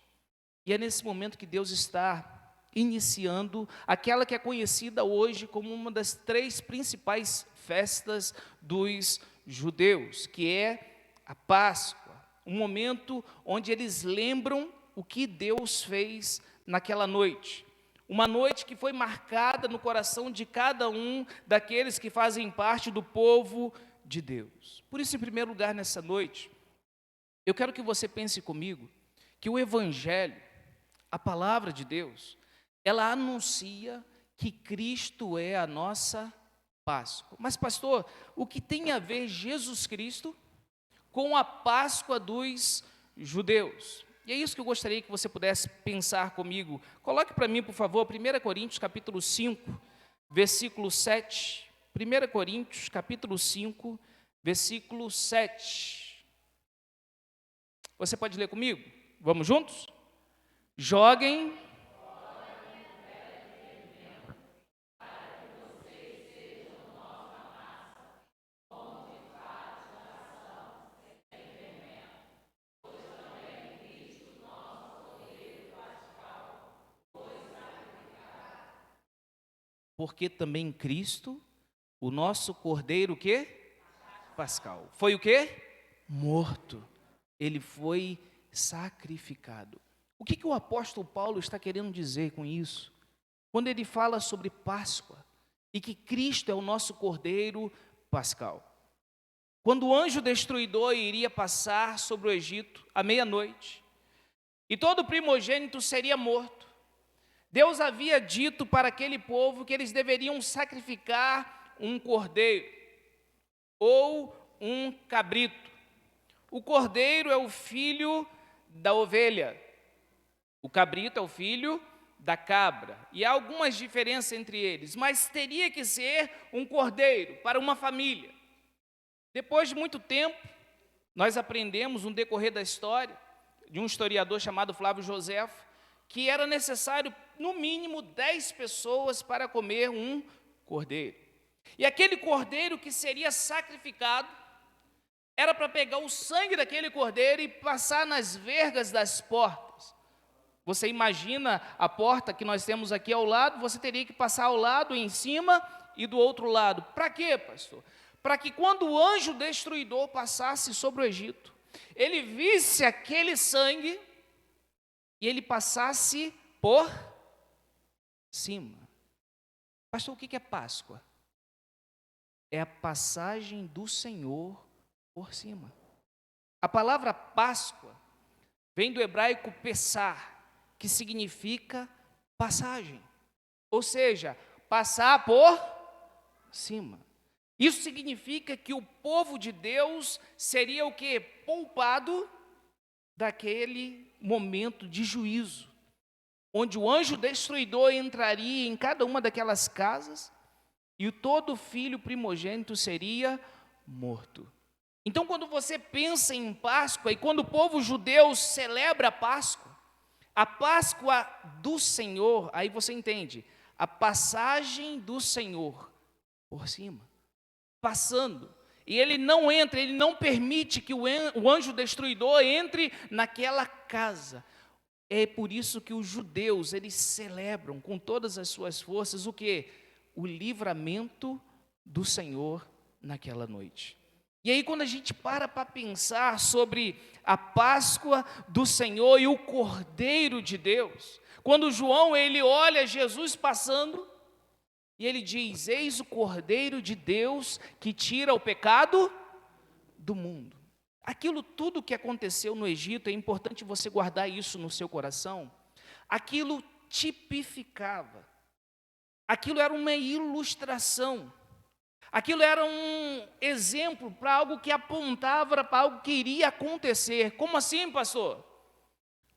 E é nesse momento que Deus está iniciando aquela que é conhecida hoje como uma das 3 principais festas dos judeus, que é a Páscoa, um momento onde eles lembram o que Deus fez naquela noite. Uma noite que foi marcada no coração de cada um daqueles que fazem parte do povo de Deus. Por isso, em primeiro lugar, nessa noite, eu quero que você pense comigo que o Evangelho, a palavra de Deus, ela anuncia que Cristo é a nossa Páscoa. Mas, pastor, o que tem a ver Jesus Cristo com a Páscoa dos judeus? E é isso que eu gostaria que você pudesse pensar comigo. Coloque para mim, por favor, 1 Coríntios, capítulo 5, versículo 7. 1 Coríntios, capítulo 5, versículo 7. Você pode ler comigo? Vamos juntos? Joguem porque também Cristo, o nosso Cordeiro, o quê? Pascal. Foi o quê? Morto. Ele foi sacrificado. O que o apóstolo Paulo está querendo dizer com isso? Quando ele fala sobre Páscoa e que Cristo é o nosso Cordeiro Pascal. Quando o anjo destruidor iria passar sobre o Egito à meia-noite e todo primogênito seria morto, Deus havia dito para aquele povo que eles deveriam sacrificar um cordeiro ou um cabrito. O cordeiro é o filho da ovelha, o cabrito é o filho da cabra. E há algumas diferenças entre eles, mas teria que ser um cordeiro para uma família. Depois de muito tempo, nós aprendemos no decorrer da história, de um historiador chamado Flávio Joséfo, que era necessário, no mínimo, 10 pessoas para comer um cordeiro. E aquele cordeiro que seria sacrificado, era para pegar o sangue daquele cordeiro e passar nas vergas das portas. Você imagina a porta que nós temos aqui ao lado, você teria que passar ao lado, em cima e do outro lado. Para quê, pastor? Para que quando o anjo destruidor passasse sobre o Egito, ele visse aquele sangue e ele passasse por cima. Pastor, o que é Páscoa? É a passagem do Senhor por cima. A palavra Páscoa vem do hebraico Pessar, que significa passagem. Ou seja, passar por cima. Isso significa que o povo de Deus seria o quê? Poupado daquele momento de juízo, onde o anjo destruidor entraria em cada uma daquelas casas e todo filho primogênito seria morto. Então, quando você pensa em Páscoa e quando o povo judeu celebra a Páscoa do Senhor, aí você entende, a passagem do Senhor por cima, passando. E ele não entra, ele não permite que o anjo destruidor entre naquela casa. É por isso que os judeus, eles celebram com todas as suas forças o quê? O livramento do Senhor naquela noite. E aí quando a gente para pensar sobre a Páscoa do Senhor e o Cordeiro de Deus, quando João ele olha Jesus passando, e ele diz, eis o Cordeiro de Deus que tira o pecado do mundo. Aquilo tudo que aconteceu no Egito, é importante você guardar isso no seu coração, aquilo tipificava, aquilo era uma ilustração, aquilo era um exemplo para algo que apontava para algo que iria acontecer. Como assim, pastor?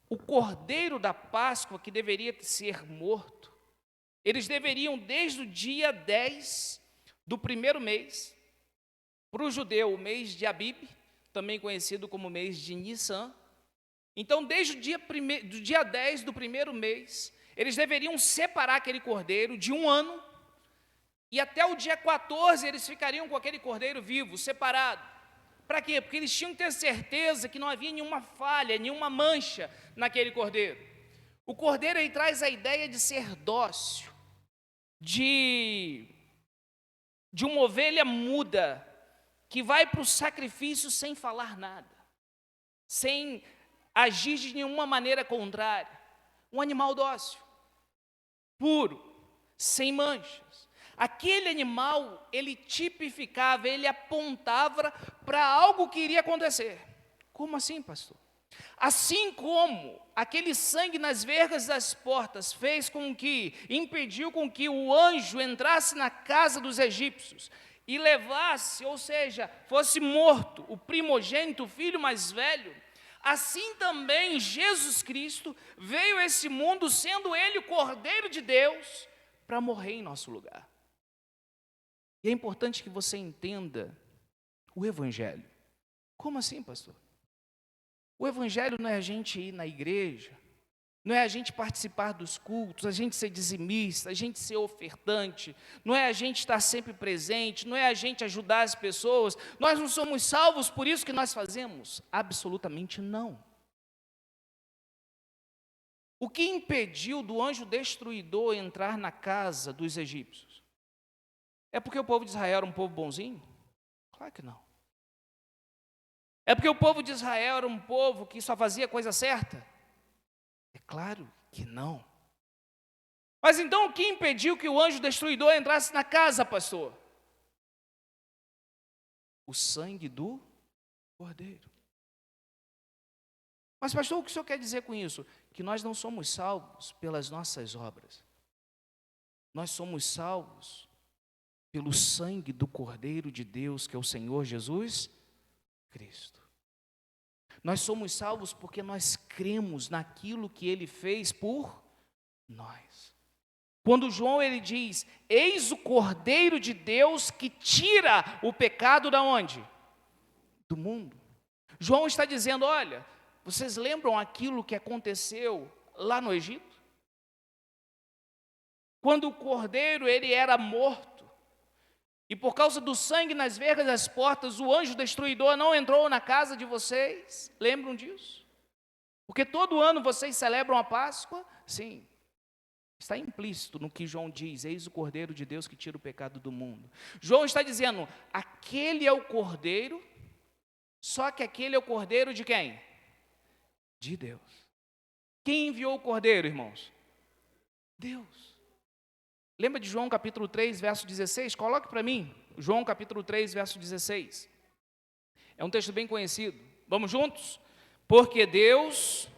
O Cordeiro da Páscoa que deveria ser morto, eles deveriam, desde o dia 10 do primeiro mês, para o judeu, o mês de Abib, também conhecido como mês de Nissan. Então, desde do dia 10 do primeiro mês, eles deveriam separar aquele cordeiro de um ano, e até o dia 14 eles ficariam com aquele cordeiro vivo, separado. Para quê? Porque eles tinham que ter certeza que não havia nenhuma falha, nenhuma mancha naquele cordeiro. O cordeiro aí traz a ideia de ser dócil, de uma ovelha muda, que vai para o sacrifício sem falar nada, sem agir de nenhuma maneira contrária. Um animal dócil, puro, sem manchas. Aquele animal, ele tipificava, ele apontava para algo que iria acontecer. Como assim, pastor? Assim como aquele sangue nas vergas das portas impediu com que o anjo entrasse na casa dos egípcios e levasse, ou seja, fosse morto o primogênito, o filho mais velho, assim também Jesus Cristo veio a esse mundo, sendo ele o Cordeiro de Deus, para morrer em nosso lugar. E é importante que você entenda o Evangelho. Como assim, pastor? O Evangelho não é a gente ir na igreja, não é a gente participar dos cultos, a gente ser dizimista, a gente ser ofertante, não é a gente estar sempre presente, não é a gente ajudar as pessoas. Nós não somos salvos por isso que nós fazemos? Absolutamente não. O que impediu do anjo destruidor entrar na casa dos egípcios? É porque o povo de Israel era um povo bonzinho? Claro que não. É porque o povo de Israel era um povo que só fazia coisa certa? É claro que não. Mas então o que impediu que o anjo destruidor entrasse na casa, pastor? O sangue do Cordeiro. Mas pastor, o que o senhor quer dizer com isso? Que nós não somos salvos pelas nossas obras. Nós somos salvos pelo sangue do Cordeiro de Deus, que é o Senhor Jesus Cristo. Nós somos salvos porque nós cremos naquilo que Ele fez por nós. Quando João ele diz, eis o Cordeiro de Deus que tira o pecado da onde? Do mundo. João está dizendo, olha, vocês lembram aquilo que aconteceu lá no Egito? Quando o cordeiro ele era morto, e por causa do sangue nas vergas das portas, o anjo destruidor não entrou na casa de vocês, lembram disso? Porque todo ano vocês celebram a Páscoa? Sim. Está implícito no que João diz, eis o Cordeiro de Deus que tira o pecado do mundo. João está dizendo, aquele é o Cordeiro, só que aquele é o Cordeiro de quem? De Deus. Quem enviou o Cordeiro, irmãos? Deus. Lembra de João capítulo 3, verso 16? Coloque para mim, João capítulo 3, verso 16. É um texto bem conhecido. Vamos juntos? Porque Deus...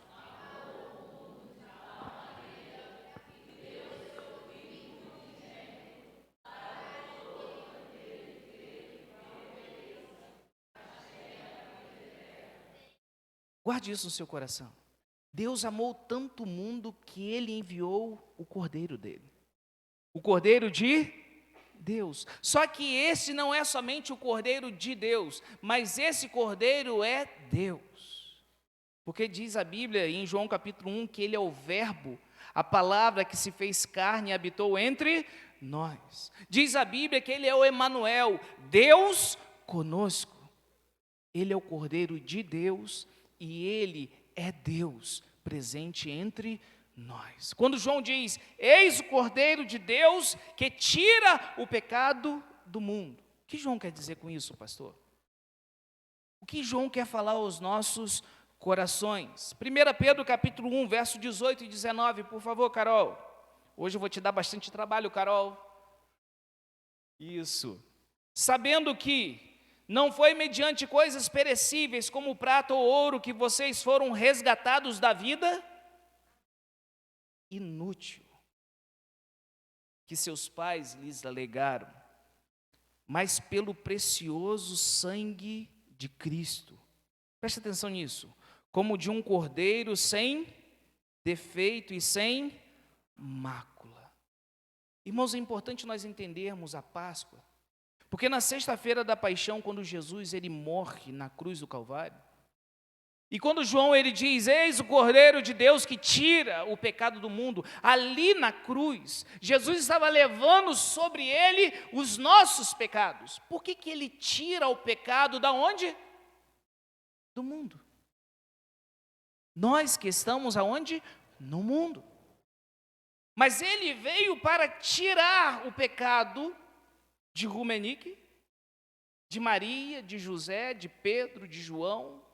Guarde isso no seu coração. Deus amou tanto o mundo que Ele enviou o Cordeiro dele. O Cordeiro de Deus. Só que esse não é somente o Cordeiro de Deus, mas esse Cordeiro é Deus. Porque diz a Bíblia em João capítulo 1 que Ele é o Verbo, a palavra que se fez carne e habitou entre nós. Diz a Bíblia que Ele é o Emanuel, Deus conosco. Ele é o Cordeiro de Deus e Ele é Deus presente entre nós. Quando João diz, eis o Cordeiro de Deus que tira o pecado do mundo. O que João quer dizer com isso, pastor? O que João quer falar aos nossos corações? 1 Pedro capítulo 1, verso 18 e 19, por favor, Carol. Hoje eu vou te dar bastante trabalho, Carol. Isso. Sabendo que não foi mediante coisas perecíveis como prata ou ouro que vocês foram resgatados da vida inútil que seus pais lhes legaram, mas pelo precioso sangue de Cristo. Preste atenção nisso. Como de um cordeiro sem defeito e sem mácula. Irmãos, é importante nós entendermos a Páscoa. Porque na sexta-feira da paixão, quando Jesus ele morre na cruz do Calvário, e quando João ele diz, eis o Cordeiro de Deus que tira o pecado do mundo, ali na cruz, Jesus estava levando sobre ele os nossos pecados. Por que que ele tira o pecado da onde? Do mundo. Nós que estamos aonde? No mundo. Mas ele veio para tirar o pecado de Rumenique, de Maria, de José, de Pedro, de João.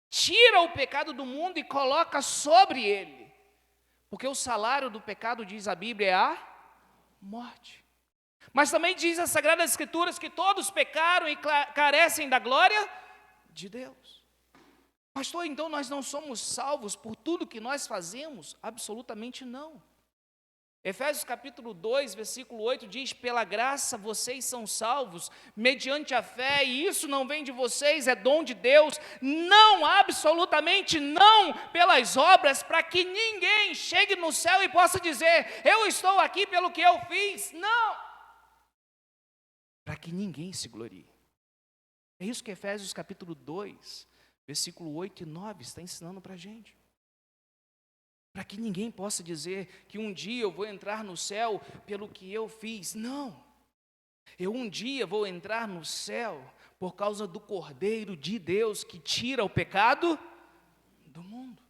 Tira o pecado do mundo e coloca sobre ele. Porque o salário do pecado, diz a Bíblia, é a morte. Mas também diz as Sagradas Escrituras que todos pecaram e carecem da glória de Deus. Pastor, então nós não somos salvos por tudo que nós fazemos? Absolutamente não. Efésios capítulo 2, versículo 8 diz, pela graça vocês são salvos, mediante a fé, e isso não vem de vocês, é dom de Deus, não, absolutamente não, pelas obras, para que ninguém chegue no céu e possa dizer, eu estou aqui pelo que eu fiz, não, para que ninguém se glorie. É isso que Efésios capítulo 2, versículo 8 e 9 está ensinando para a gente. Para que ninguém possa dizer que um dia eu vou entrar no céu pelo que eu fiz. Não. Eu um dia vou entrar no céu por causa do Cordeiro de Deus que tira o pecado do mundo.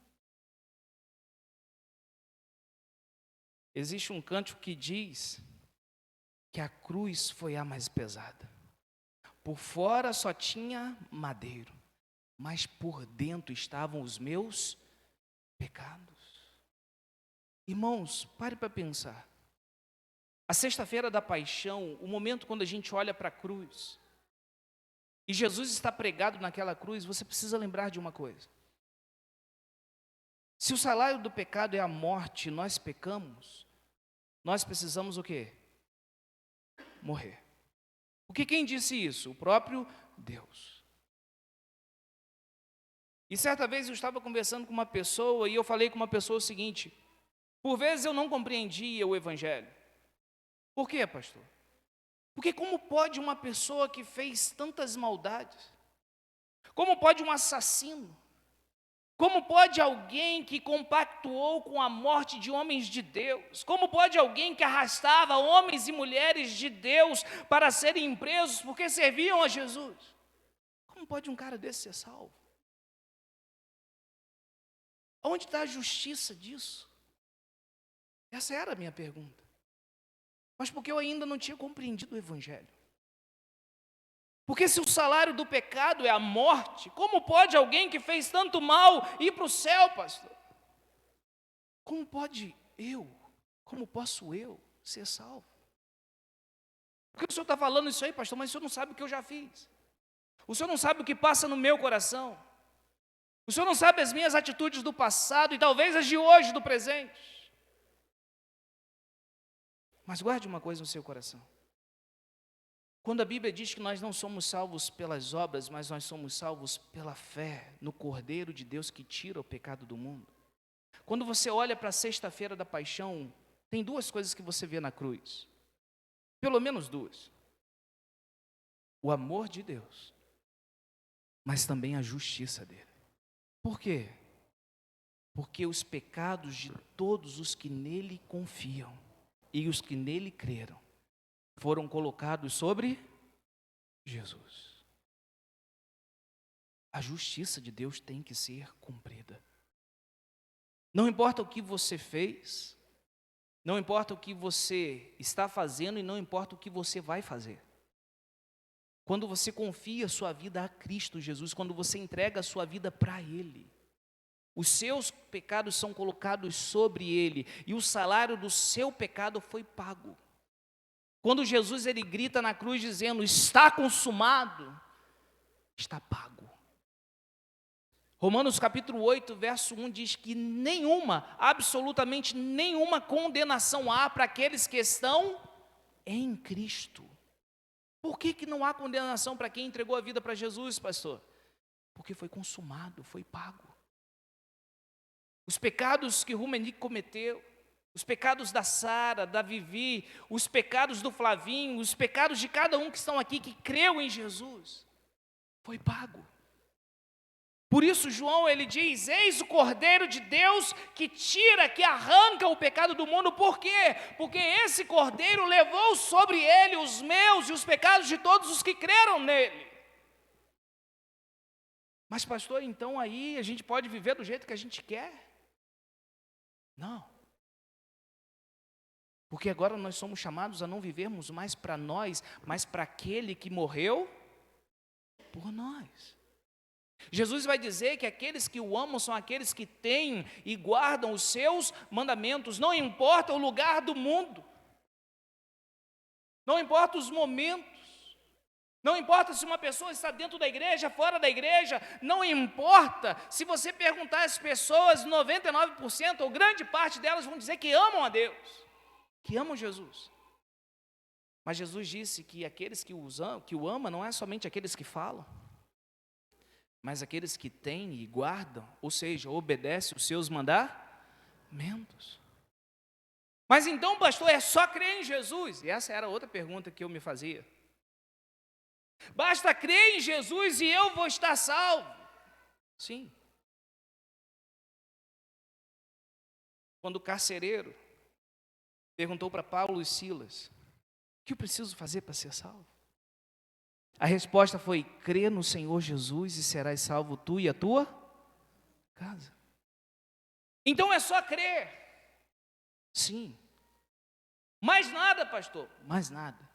Existe um cântico que diz que a cruz foi a mais pesada. Por fora só tinha madeiro, mas por dentro estavam os meus pecados. Irmãos, pare para pensar. A sexta-feira da paixão, o momento quando a gente olha para a cruz, e Jesus está pregado naquela cruz, você precisa lembrar de uma coisa. Se o salário do pecado é a morte, nós pecamos, nós precisamos o quê? Morrer. Porque quem disse isso? O próprio Deus. E certa vez eu estava conversando com uma pessoa, e eu falei com uma pessoa o seguinte, por vezes eu não compreendia o Evangelho. Por quê, pastor? Porque como pode uma pessoa que fez tantas maldades, como pode um assassino, Como pode alguém que compactuou com a morte de homens de Deus? Como pode alguém que arrastava homens e mulheres de Deus para serem presos porque serviam a Jesus? Como pode um cara desse ser salvo? Onde está a justiça disso? Essa era a minha pergunta. Mas porque eu ainda não tinha compreendido o Evangelho. Porque se o salário do pecado é a morte, como pode alguém que fez tanto mal ir para o céu, pastor? Como posso eu ser salvo? Porque o senhor está falando isso aí, pastor, mas o senhor não sabe o que eu já fiz. O senhor não sabe o que passa no meu coração. O senhor não sabe as minhas atitudes do passado e talvez as de hoje, do presente. Mas guarde uma coisa no seu coração. Quando a Bíblia diz que nós não somos salvos pelas obras, mas nós somos salvos pela fé no Cordeiro de Deus que tira o pecado do mundo. Quando você olha para a sexta-feira da paixão, tem duas coisas que você vê na cruz. Pelo menos duas. O amor de Deus, mas também a justiça dele. Por quê? Porque os pecados de todos os que nele confiam e os que nele creram foram colocados sobre Jesus. A justiça de Deus tem que ser cumprida. Não importa o que você fez, não importa o que você está fazendo e não importa o que você vai fazer. Quando você confia a sua vida a Cristo Jesus, quando você entrega a sua vida para Ele, os seus pecados são colocados sobre Ele e o salário do seu pecado foi pago. Quando Jesus ele grita na cruz dizendo, está consumado, está pago. Romanos capítulo 8, verso 1 diz que absolutamente nenhuma condenação há para aqueles que estão em Cristo. Por que não há condenação para quem entregou a vida para Jesus, pastor? Porque foi consumado, foi pago. Os pecados que Rumenique cometeu, os pecados da Sara, da Vivi, os pecados do Flavinho, os pecados de cada um que estão aqui, que creu em Jesus, foi pago. Por isso João ele diz, eis o Cordeiro de Deus que tira, que arranca o pecado do mundo. Por quê? Porque esse Cordeiro levou sobre ele os meus e os pecados de todos os que creram nele. Mas pastor, então aí a gente pode viver do jeito que a gente quer? Não. Porque agora nós somos chamados a não vivermos mais para nós, mas para aquele que morreu por nós. Jesus vai dizer que aqueles que o amam são aqueles que têm e guardam os seus mandamentos. Não importa o lugar do mundo. Não importa os momentos. Não importa se uma pessoa está dentro da igreja, fora da igreja. Não importa se você perguntar às pessoas, 99% ou grande parte delas vão dizer que amam a Deus, que amam Jesus. Mas Jesus disse que aqueles que o amam não é somente aqueles que falam, mas aqueles que têm e guardam, ou seja, obedecem os seus mandamentos. Mas então, pastor, é só crer em Jesus? E essa era outra pergunta que eu me fazia. Basta crer em Jesus e eu vou estar salvo? Sim. Quando o carcereiro perguntou para Paulo e Silas, o que eu preciso fazer para ser salvo? A resposta foi, crê no Senhor Jesus e serás salvo tu e a tua casa. Então é só crer. Sim. Mais nada, pastor. Mais nada.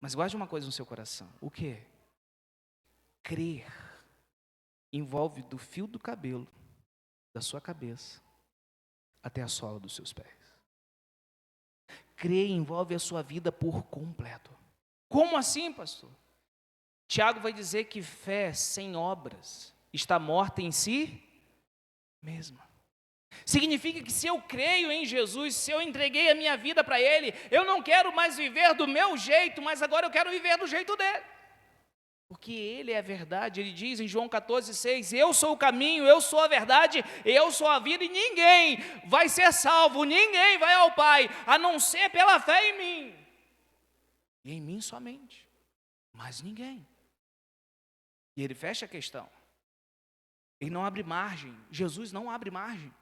Mas guarde uma coisa no seu coração. O quê? Crer envolve do fio do cabelo da sua cabeça até a sola dos seus pés. Crer envolve a sua vida por completo. Como assim, pastor? Tiago vai dizer que fé sem obras está morta em si mesma. Significa que se eu creio em Jesus, se eu entreguei a minha vida para Ele, eu não quero mais viver do meu jeito, mas agora eu quero viver do jeito dele. Porque Ele é a verdade. Ele diz em João 14,6, eu sou o caminho, eu sou a verdade, eu sou a vida, e ninguém vai ser salvo, ninguém vai ao Pai, a não ser pela fé em mim. E em mim somente, mas ninguém. E ele fecha a questão. Ele não abre margem. Jesus não abre margem.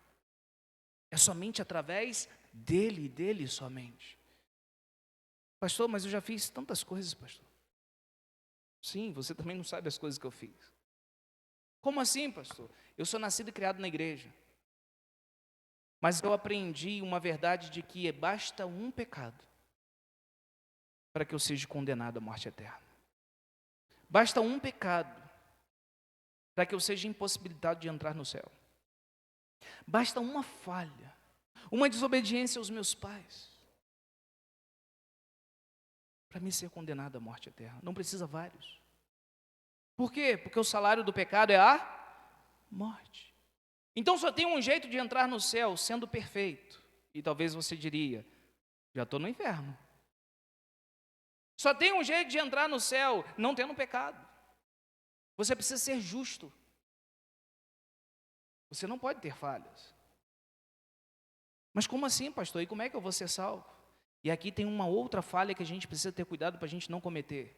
É somente através dele e dele somente. Pastor, mas eu já fiz tantas coisas, pastor. Sim, você também não sabe as coisas que eu fiz. Como assim, pastor? Eu sou nascido e criado na igreja. Mas eu aprendi uma verdade de que basta um pecado para que eu seja condenado à morte eterna. Basta um pecado para que eu seja impossibilitado de entrar no céu. Basta uma falha, uma desobediência aos meus pais, para mim ser condenado à morte eterna. Não precisa vários. Por quê? Porque o salário do pecado é a morte. Então só tem um jeito de entrar no céu, sendo perfeito. E talvez você diria, já estou no inferno. Só tem um jeito de entrar no céu, não tendo pecado. Você precisa ser justo. Você não pode ter falhas. Mas como assim, pastor? E como é que eu vou ser salvo? E aqui tem uma outra falha que a gente precisa ter cuidado para a gente não cometer.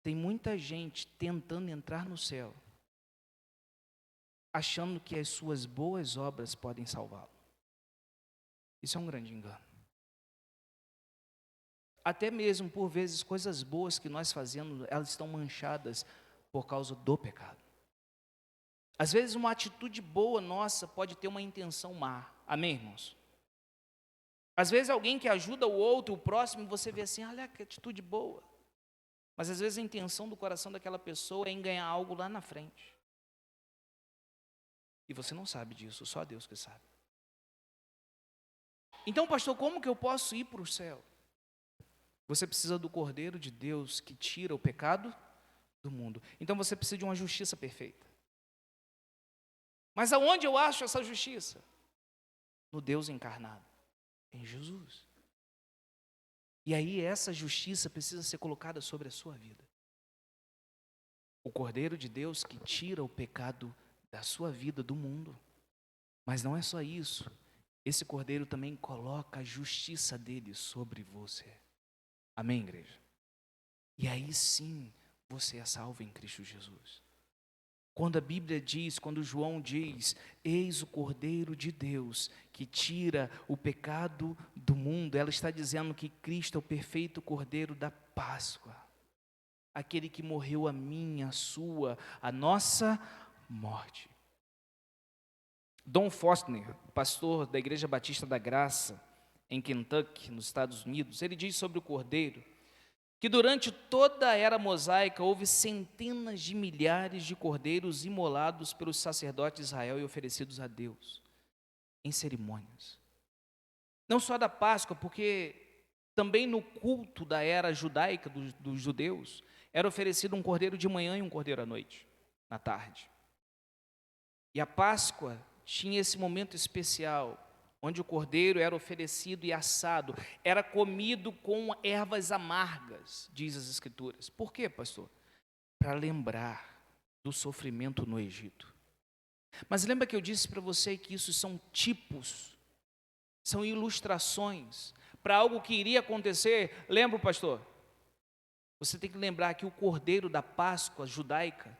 Tem muita gente tentando entrar no céu, achando que as suas boas obras podem salvá-lo. Isso é um grande engano. Até mesmo, por vezes, coisas boas que nós fazemos, elas estão manchadas por causa do pecado. Às vezes, uma atitude boa nossa pode ter uma intenção má. Amém, irmãos? Às vezes, alguém que ajuda o outro, o próximo, você vê assim, olha que atitude boa. Mas, às vezes, a intenção do coração daquela pessoa é em ganhar algo lá na frente. E você não sabe disso, só Deus que sabe. Então, pastor, como que eu posso ir para o céu? Você precisa do Cordeiro de Deus que tira o pecado do mundo. Então, você precisa de uma justiça perfeita. Mas aonde eu acho essa justiça? No Deus encarnado, em Jesus. E aí essa justiça precisa ser colocada sobre a sua vida. O Cordeiro de Deus que tira o pecado da sua vida, do mundo. Mas não é só isso. Esse Cordeiro também coloca a justiça dele sobre você. Amém, igreja? E aí sim, você é salvo em Cristo Jesus. Quando a Bíblia diz, quando João diz, eis o Cordeiro de Deus que tira o pecado do mundo, ela está dizendo que Cristo é o perfeito Cordeiro da Páscoa. Aquele que morreu a minha, a sua, a nossa morte. Don Foster, pastor da Igreja Batista da Graça, em Kentucky, nos Estados Unidos, ele diz sobre o Cordeiro, que durante toda a era mosaica houve centenas de milhares de cordeiros imolados pelos sacerdotes de Israel e oferecidos a Deus, em cerimônias. Não só da Páscoa, porque também no culto da era judaica dos judeus, era oferecido um cordeiro de manhã e um cordeiro à noite, na tarde. E a Páscoa tinha esse momento especial, onde o cordeiro era oferecido e assado, era comido com ervas amargas, diz as Escrituras. Por quê, pastor? Para lembrar do sofrimento no Egito. Mas lembra que eu disse para você que isso são tipos, são ilustrações para algo que iria acontecer? Lembra, pastor? Você tem que lembrar que o cordeiro da Páscoa judaica,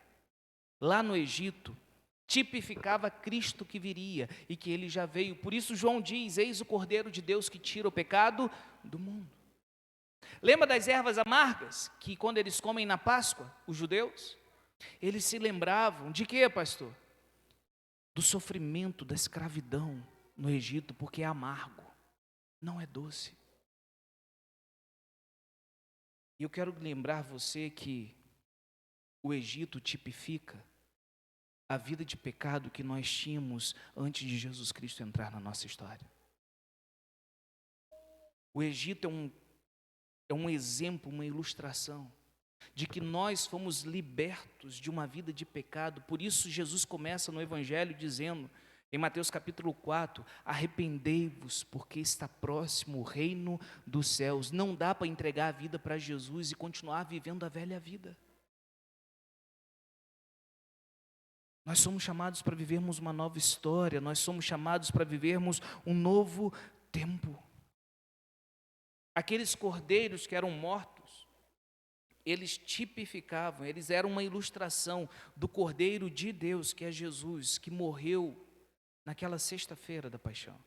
lá no Egito, tipificava Cristo que viria e que ele já veio. Por isso João diz, eis o Cordeiro de Deus que tira o pecado do mundo. Lembra das ervas amargas que quando eles comem na Páscoa, os judeus? Eles se lembravam de quê, pastor? Do sofrimento, da escravidão no Egito, porque é amargo, não é doce. E eu quero lembrar você que o Egito tipifica a vida de pecado que nós tínhamos antes de Jesus Cristo entrar na nossa história. O Egito é um exemplo, uma ilustração de que nós fomos libertos de uma vida de pecado. Por isso Jesus começa no Evangelho dizendo, em Mateus capítulo 4, arrependei-vos, porque está próximo o reino dos céus. Não dá para entregar a vida para Jesus e continuar vivendo a velha vida. Nós somos chamados para vivermos uma nova história, nós somos chamados para vivermos um novo tempo. Aqueles cordeiros que eram mortos, eles tipificavam, eles eram uma ilustração do Cordeiro de Deus, que é Jesus, que morreu naquela sexta-feira da paixão,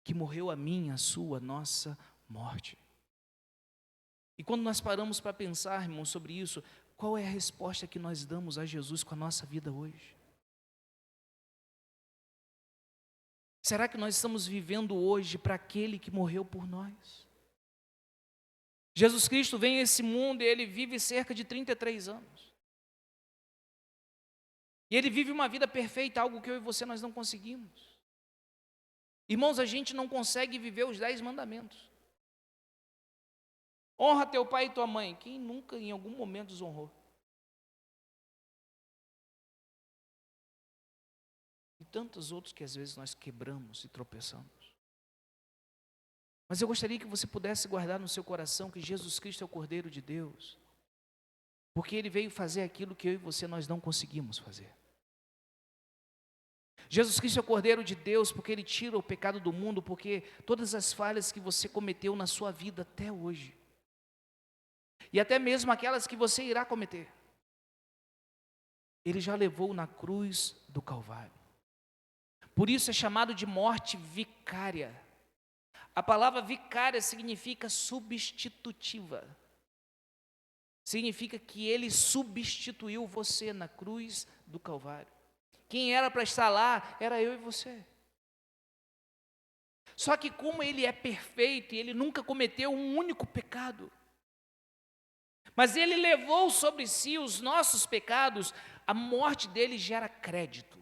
que morreu a minha, a sua, a nossa morte. E quando nós paramos para pensar, irmãos, sobre isso, qual é a resposta que nós damos a Jesus com a nossa vida hoje? Será que nós estamos vivendo hoje para aquele que morreu por nós? Jesus Cristo vem a esse mundo e ele vive cerca de 33 anos. E ele vive uma vida perfeita, algo que eu e você nós não conseguimos. Irmãos, a gente não consegue viver os 10 mandamentos. Honra teu pai e tua mãe. Quem nunca em algum momento desonrou? E tantos outros que às vezes nós quebramos e tropeçamos. Mas eu gostaria que você pudesse guardar no seu coração que Jesus Cristo é o Cordeiro de Deus, porque Ele veio fazer aquilo que eu e você nós não conseguimos fazer. Jesus Cristo é o Cordeiro de Deus porque Ele tira o pecado do mundo, porque todas as falhas que você cometeu na sua vida até hoje, e até mesmo aquelas que você irá cometer, Ele já levou na cruz do Calvário. Por isso é chamado de morte vicária. A palavra vicária significa substitutiva. Significa que Ele substituiu você na cruz do Calvário. Quem era para estar lá era eu e você. Só que como Ele é perfeito e Ele nunca cometeu um único pecado, mas Ele levou sobre si os nossos pecados, a morte dele gera crédito.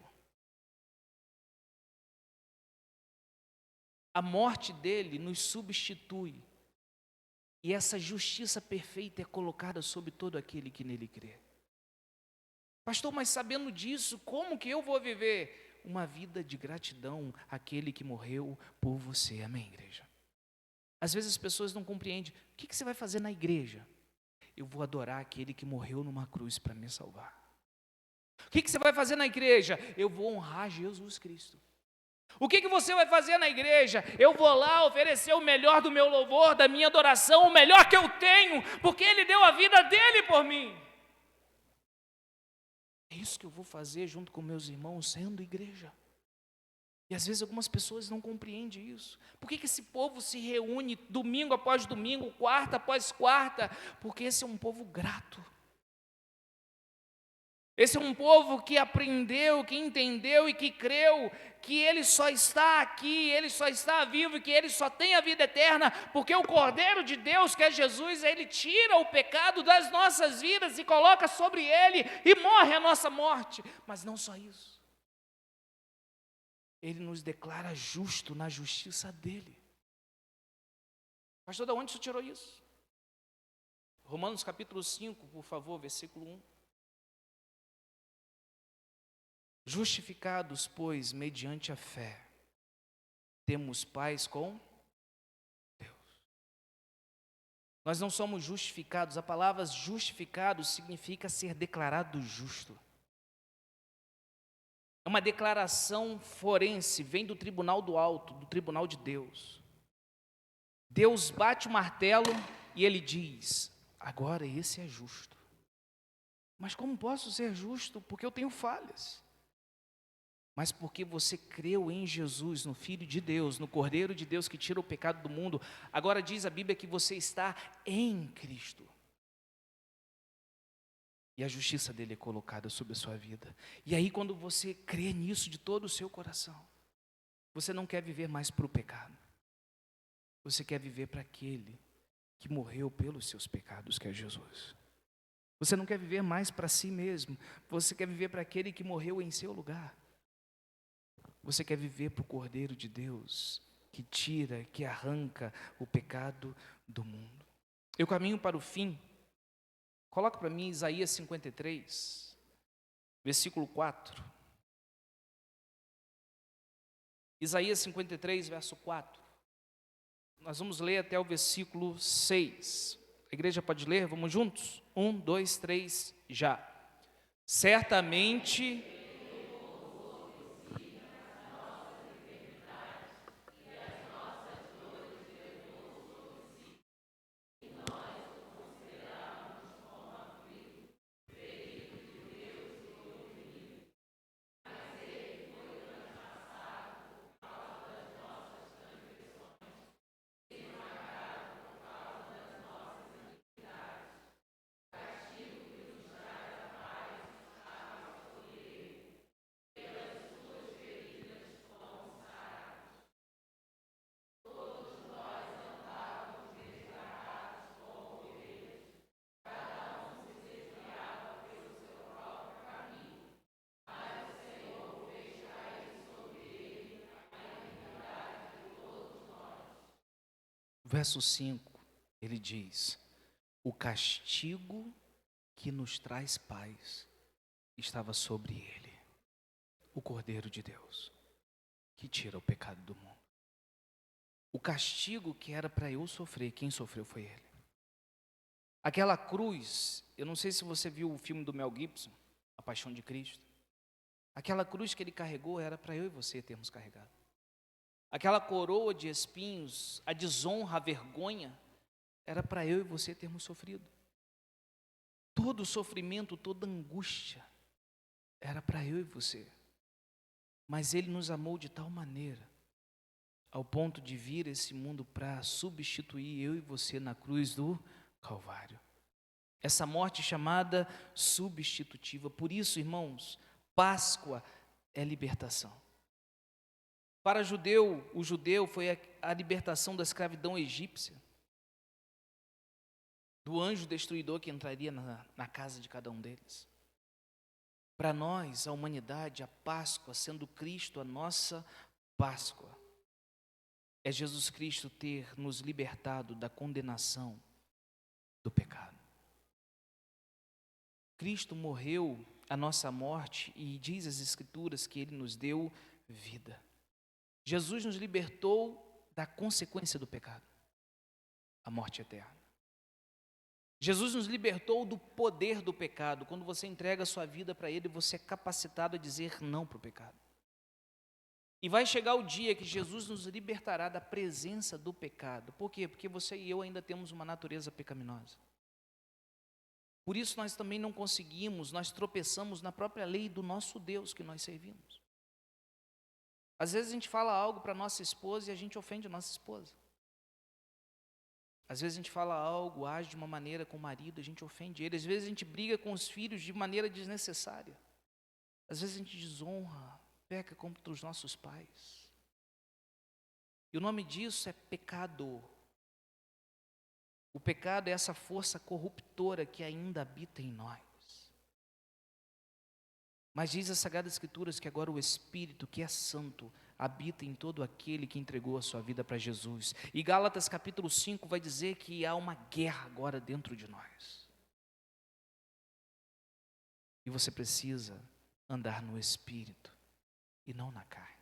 A morte dele nos substitui. E essa justiça perfeita é colocada sobre todo aquele que nele crê. Pastor, mas sabendo disso, como que eu vou viver uma vida de gratidão àquele que morreu por você? Amém, igreja? Às vezes as pessoas não compreendem. O que você vai fazer na igreja? Eu vou adorar aquele que morreu numa cruz para me salvar. O que você vai fazer na igreja? Eu vou honrar Jesus Cristo. O que você vai fazer na igreja? Eu vou lá oferecer o melhor do meu louvor, da minha adoração, o melhor que eu tenho, porque Ele deu a vida dele por mim. É isso que eu vou fazer junto com meus irmãos, sendo igreja. E às vezes algumas pessoas não compreendem isso. Por que esse povo se reúne domingo após domingo, quarta após quarta? Porque esse é um povo grato. Esse é um povo que aprendeu, que entendeu e que creu que Ele só está aqui, Ele só está vivo e que Ele só tem a vida eterna, porque o Cordeiro de Deus, que é Jesus, Ele tira o pecado das nossas vidas e coloca sobre Ele e morre a nossa morte. Mas não só isso. Ele nos declara justo na justiça dEle. Pastor, de onde você tirou isso? Romanos capítulo 5, por favor, versículo 1. Justificados, pois, mediante a fé, temos paz com Deus. Nós não somos justificados, a palavra justificado significa ser declarado justo. É uma declaração forense, vem do tribunal do alto, do tribunal de Deus. Deus bate o martelo e Ele diz, agora esse é justo. Mas como posso ser justo? Porque eu tenho falhas. Mas porque você creu em Jesus, no Filho de Deus, no Cordeiro de Deus que tira o pecado do mundo, agora diz a Bíblia que você está em Cristo. E a justiça dele é colocada sobre a sua vida. E aí quando você crê nisso de todo o seu coração, você não quer viver mais para o pecado. Você quer viver para aquele que morreu pelos seus pecados, que é Jesus. Você não quer viver mais para si mesmo. Você quer viver para aquele que morreu em seu lugar. Você quer viver para o Cordeiro de Deus, que tira, que arranca o pecado do mundo. Eu caminho para o fim. Coloca para mim Isaías 53, versículo 4. Isaías 53, verso 4. Nós vamos ler até o versículo 6. A igreja pode ler? Vamos juntos? 1, 2, 3, já. Certamente... verso 5, ele diz: o castigo que nos traz paz estava sobre ele, o Cordeiro de Deus, que tira o pecado do mundo. O castigo que era para eu sofrer, quem sofreu foi ele. Aquela cruz, eu não sei se você viu o filme do Mel Gibson, A Paixão de Cristo. Aquela cruz que ele carregou era para eu e você termos carregado. Aquela coroa de espinhos, a desonra, a vergonha, era para eu e você termos sofrido. Todo o sofrimento, toda a angústia, era para eu e você. Mas ele nos amou de tal maneira, ao ponto de vir a esse mundo para substituir eu e você na cruz do Calvário. Essa morte chamada substitutiva. Por isso, irmãos, Páscoa é libertação. Para o judeu foi a libertação da escravidão egípcia, do anjo destruidor que entraria na casa de cada um deles. Para nós, a humanidade, a Páscoa, sendo Cristo a nossa Páscoa, é Jesus Cristo ter nos libertado da condenação do pecado. Cristo morreu a nossa morte e diz as Escrituras que Ele nos deu vida. Jesus nos libertou da consequência do pecado, a morte eterna. Jesus nos libertou do poder do pecado. Quando você entrega a sua vida para Ele, você é capacitado a dizer não para o pecado. E vai chegar o dia que Jesus nos libertará da presença do pecado. Por quê? Porque você e eu ainda temos uma natureza pecaminosa. Por isso nós também não conseguimos, nós tropeçamos na própria lei do nosso Deus que nós servimos. Às vezes a gente fala algo para nossa esposa e a gente ofende a nossa esposa. Às vezes a gente fala algo, age de uma maneira com o marido, a gente ofende ele. Às vezes a gente briga com os filhos de maneira desnecessária. Às vezes a gente desonra, peca contra os nossos pais. E o nome disso é pecado. O pecado é essa força corruptora que ainda habita em nós. Mas diz as Sagradas Escrituras que agora o Espírito, que é santo, habita em todo aquele que entregou a sua vida para Jesus. E Gálatas capítulo 5 vai dizer que há uma guerra agora dentro de nós. E você precisa andar no Espírito e não na carne.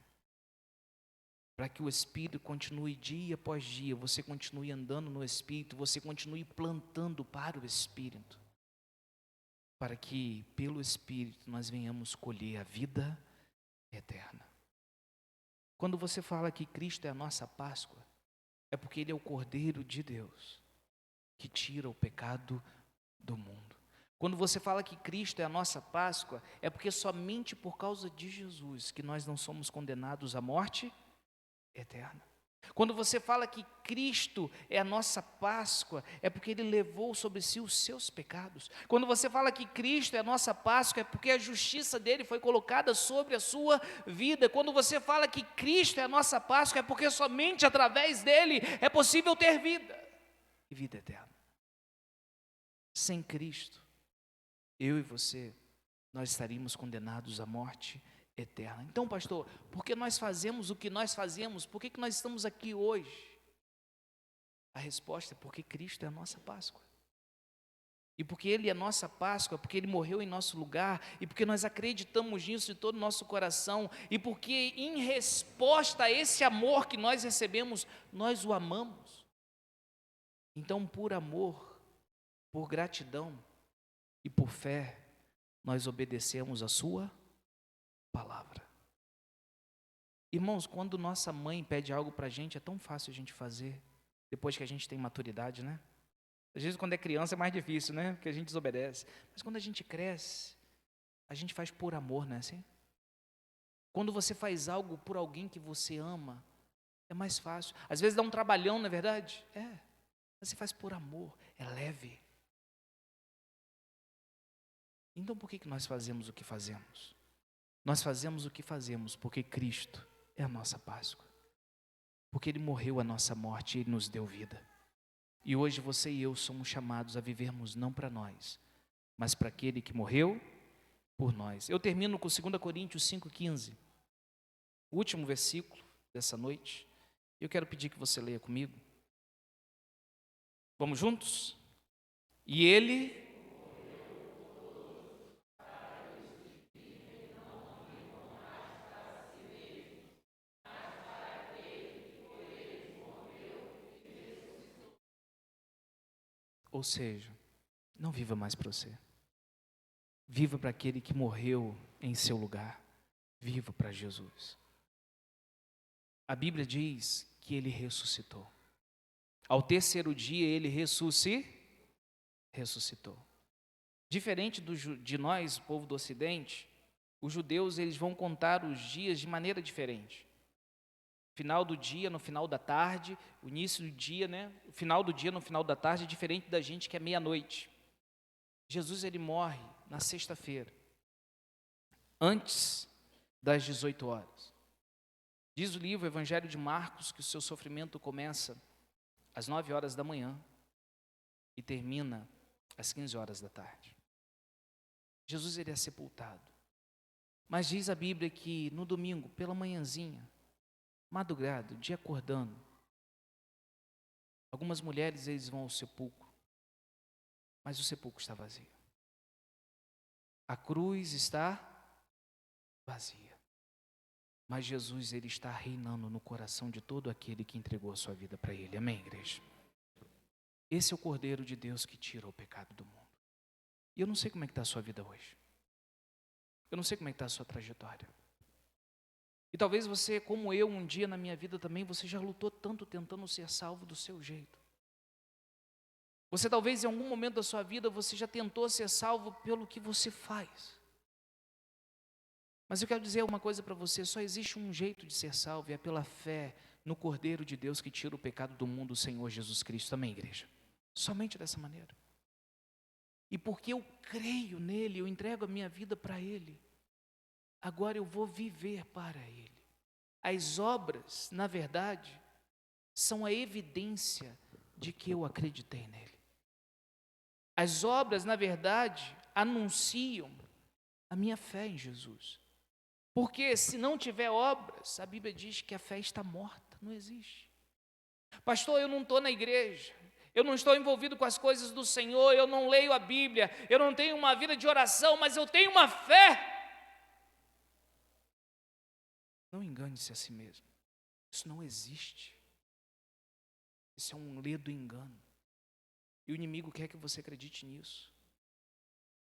Para que o Espírito continue dia após dia, você continue andando no Espírito, você continue plantando para o Espírito. Para que, pelo Espírito, nós venhamos colher a vida eterna. Quando você fala que Cristo é a nossa Páscoa, é porque Ele é o Cordeiro de Deus, que tira o pecado do mundo. Quando você fala que Cristo é a nossa Páscoa, é porque somente por causa de Jesus que nós não somos condenados à morte eterna. Quando você fala que Cristo é a nossa Páscoa, é porque Ele levou sobre si os seus pecados. Quando você fala que Cristo é a nossa Páscoa, é porque a justiça dele foi colocada sobre a sua vida. Quando você fala que Cristo é a nossa Páscoa, é porque somente através dele é possível ter vida e vida eterna. Sem Cristo, eu e você, nós estaríamos condenados à morte eterna. Então, pastor, por que nós fazemos o que nós fazemos? Por que nós estamos aqui hoje? A resposta é porque Cristo é a nossa Páscoa. E porque Ele é a nossa Páscoa, porque Ele morreu em nosso lugar, e porque nós acreditamos nisso de todo o nosso coração, e porque em resposta a esse amor que nós recebemos, nós o amamos. Então, por amor, por gratidão e por fé, nós obedecemos a sua palavra. Irmãos, quando nossa mãe pede algo para a gente, é tão fácil a gente fazer, depois que a gente tem maturidade, né? Às vezes quando é criança é mais difícil, né? Porque a gente desobedece. Mas quando a gente cresce, a gente faz por amor, não é assim? Quando você faz algo por alguém que você ama, é mais fácil. Às vezes dá um trabalhão, não é verdade? É. Você faz por amor, é leve. Então por que nós fazemos o que fazemos? Nós fazemos o que fazemos porque Cristo é a nossa Páscoa. Porque Ele morreu a nossa morte e Ele nos deu vida. E hoje você e eu somos chamados a vivermos não para nós, mas para aquele que morreu por nós. Eu termino com 2 Coríntios 5,15. O último versículo dessa noite. Eu quero pedir que você leia comigo. Vamos juntos? E ele... Ou seja, não viva mais para você. Viva para aquele que morreu em seu lugar. Viva para Jesus. A Bíblia diz que ele ressuscitou. Ao terceiro dia ele ressuscitou. Diferente de nós, povo do Ocidente, os judeus eles vão contar os dias de maneira diferente. Final do dia, no final da tarde, o início do dia, o final do dia, no final da tarde, é diferente da gente que é meia-noite. Jesus ele morre na sexta-feira, antes das 18 horas. Diz o livro Evangelho de Marcos que o seu sofrimento começa às 9 horas da manhã e termina às 15 horas da tarde. Jesus ele é sepultado. Mas diz a Bíblia que no domingo, pela manhãzinha, madrugada, dia acordando, algumas mulheres eles vão ao sepulcro, mas o sepulcro está vazio. A cruz está vazia. Mas Jesus ele está reinando no coração de todo aquele que entregou a sua vida para ele. Amém, igreja? Esse é o Cordeiro de Deus que tira o pecado do mundo. E eu não sei como é que está a sua vida hoje. Eu não sei como é que está a sua trajetória. E talvez você, como eu, um dia na minha vida também, você já lutou tanto tentando ser salvo do seu jeito. Você talvez em algum momento da sua vida, você já tentou ser salvo pelo que você faz. Mas eu quero dizer uma coisa para você, só existe um jeito de ser salvo, e é pela fé no Cordeiro de Deus que tira o pecado do mundo, o Senhor Jesus Cristo. Amém, igreja? Somente dessa maneira. E porque eu creio nele, eu entrego a minha vida para ele. Agora eu vou viver para ele. As obras, na verdade, são a evidência de que eu acreditei nele. As obras, na verdade, anunciam a minha fé em Jesus. Porque se não tiver obras, a Bíblia diz que a fé está morta, não existe. Pastor, eu não estou na igreja, eu não estou envolvido com as coisas do Senhor, eu não leio a Bíblia, eu não tenho uma vida de oração, mas eu tenho uma fé. Não engane-se a si mesmo. Isso não existe. Isso é um ledo engano. E o inimigo quer que você acredite nisso.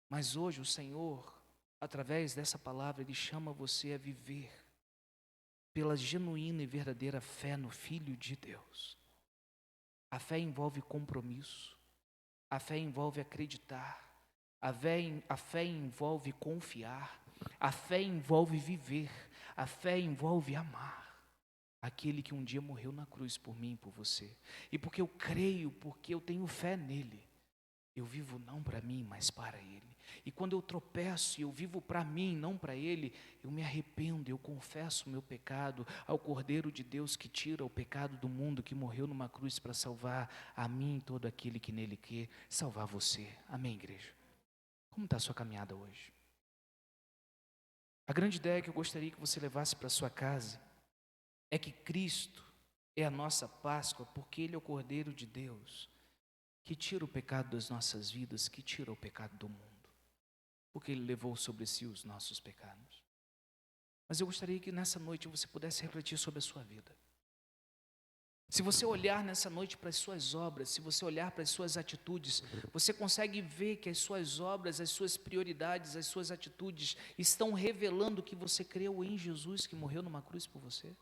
Mas hoje o Senhor, através dessa palavra, Ele chama você a viver pela genuína e verdadeira fé no Filho de Deus. A fé envolve compromisso. A fé envolve acreditar. A fé envolve confiar. A fé envolve viver. A fé envolve amar aquele que um dia morreu na cruz por mim e por você. E porque eu creio, porque eu tenho fé nele, eu vivo não para mim, mas para ele. E quando eu tropeço e eu vivo para mim, não para ele, eu me arrependo, eu confesso o meu pecado ao Cordeiro de Deus que tira o pecado do mundo, que morreu numa cruz para salvar a mim e todo aquele que nele quer salvar você. Amém, igreja? Como está a sua caminhada hoje? A grande ideia que eu gostaria que você levasse para a sua casa é que Cristo é a nossa Páscoa, porque Ele é o Cordeiro de Deus, que tira o pecado das nossas vidas, que tira o pecado do mundo, porque Ele levou sobre si os nossos pecados. Mas eu gostaria que nessa noite você pudesse refletir sobre a sua vida. Se você olhar nessa noite para as suas obras, se você olhar para as suas atitudes, você consegue ver que as suas obras, as suas prioridades, as suas atitudes estão revelando que você creu em Jesus, que morreu numa cruz por você?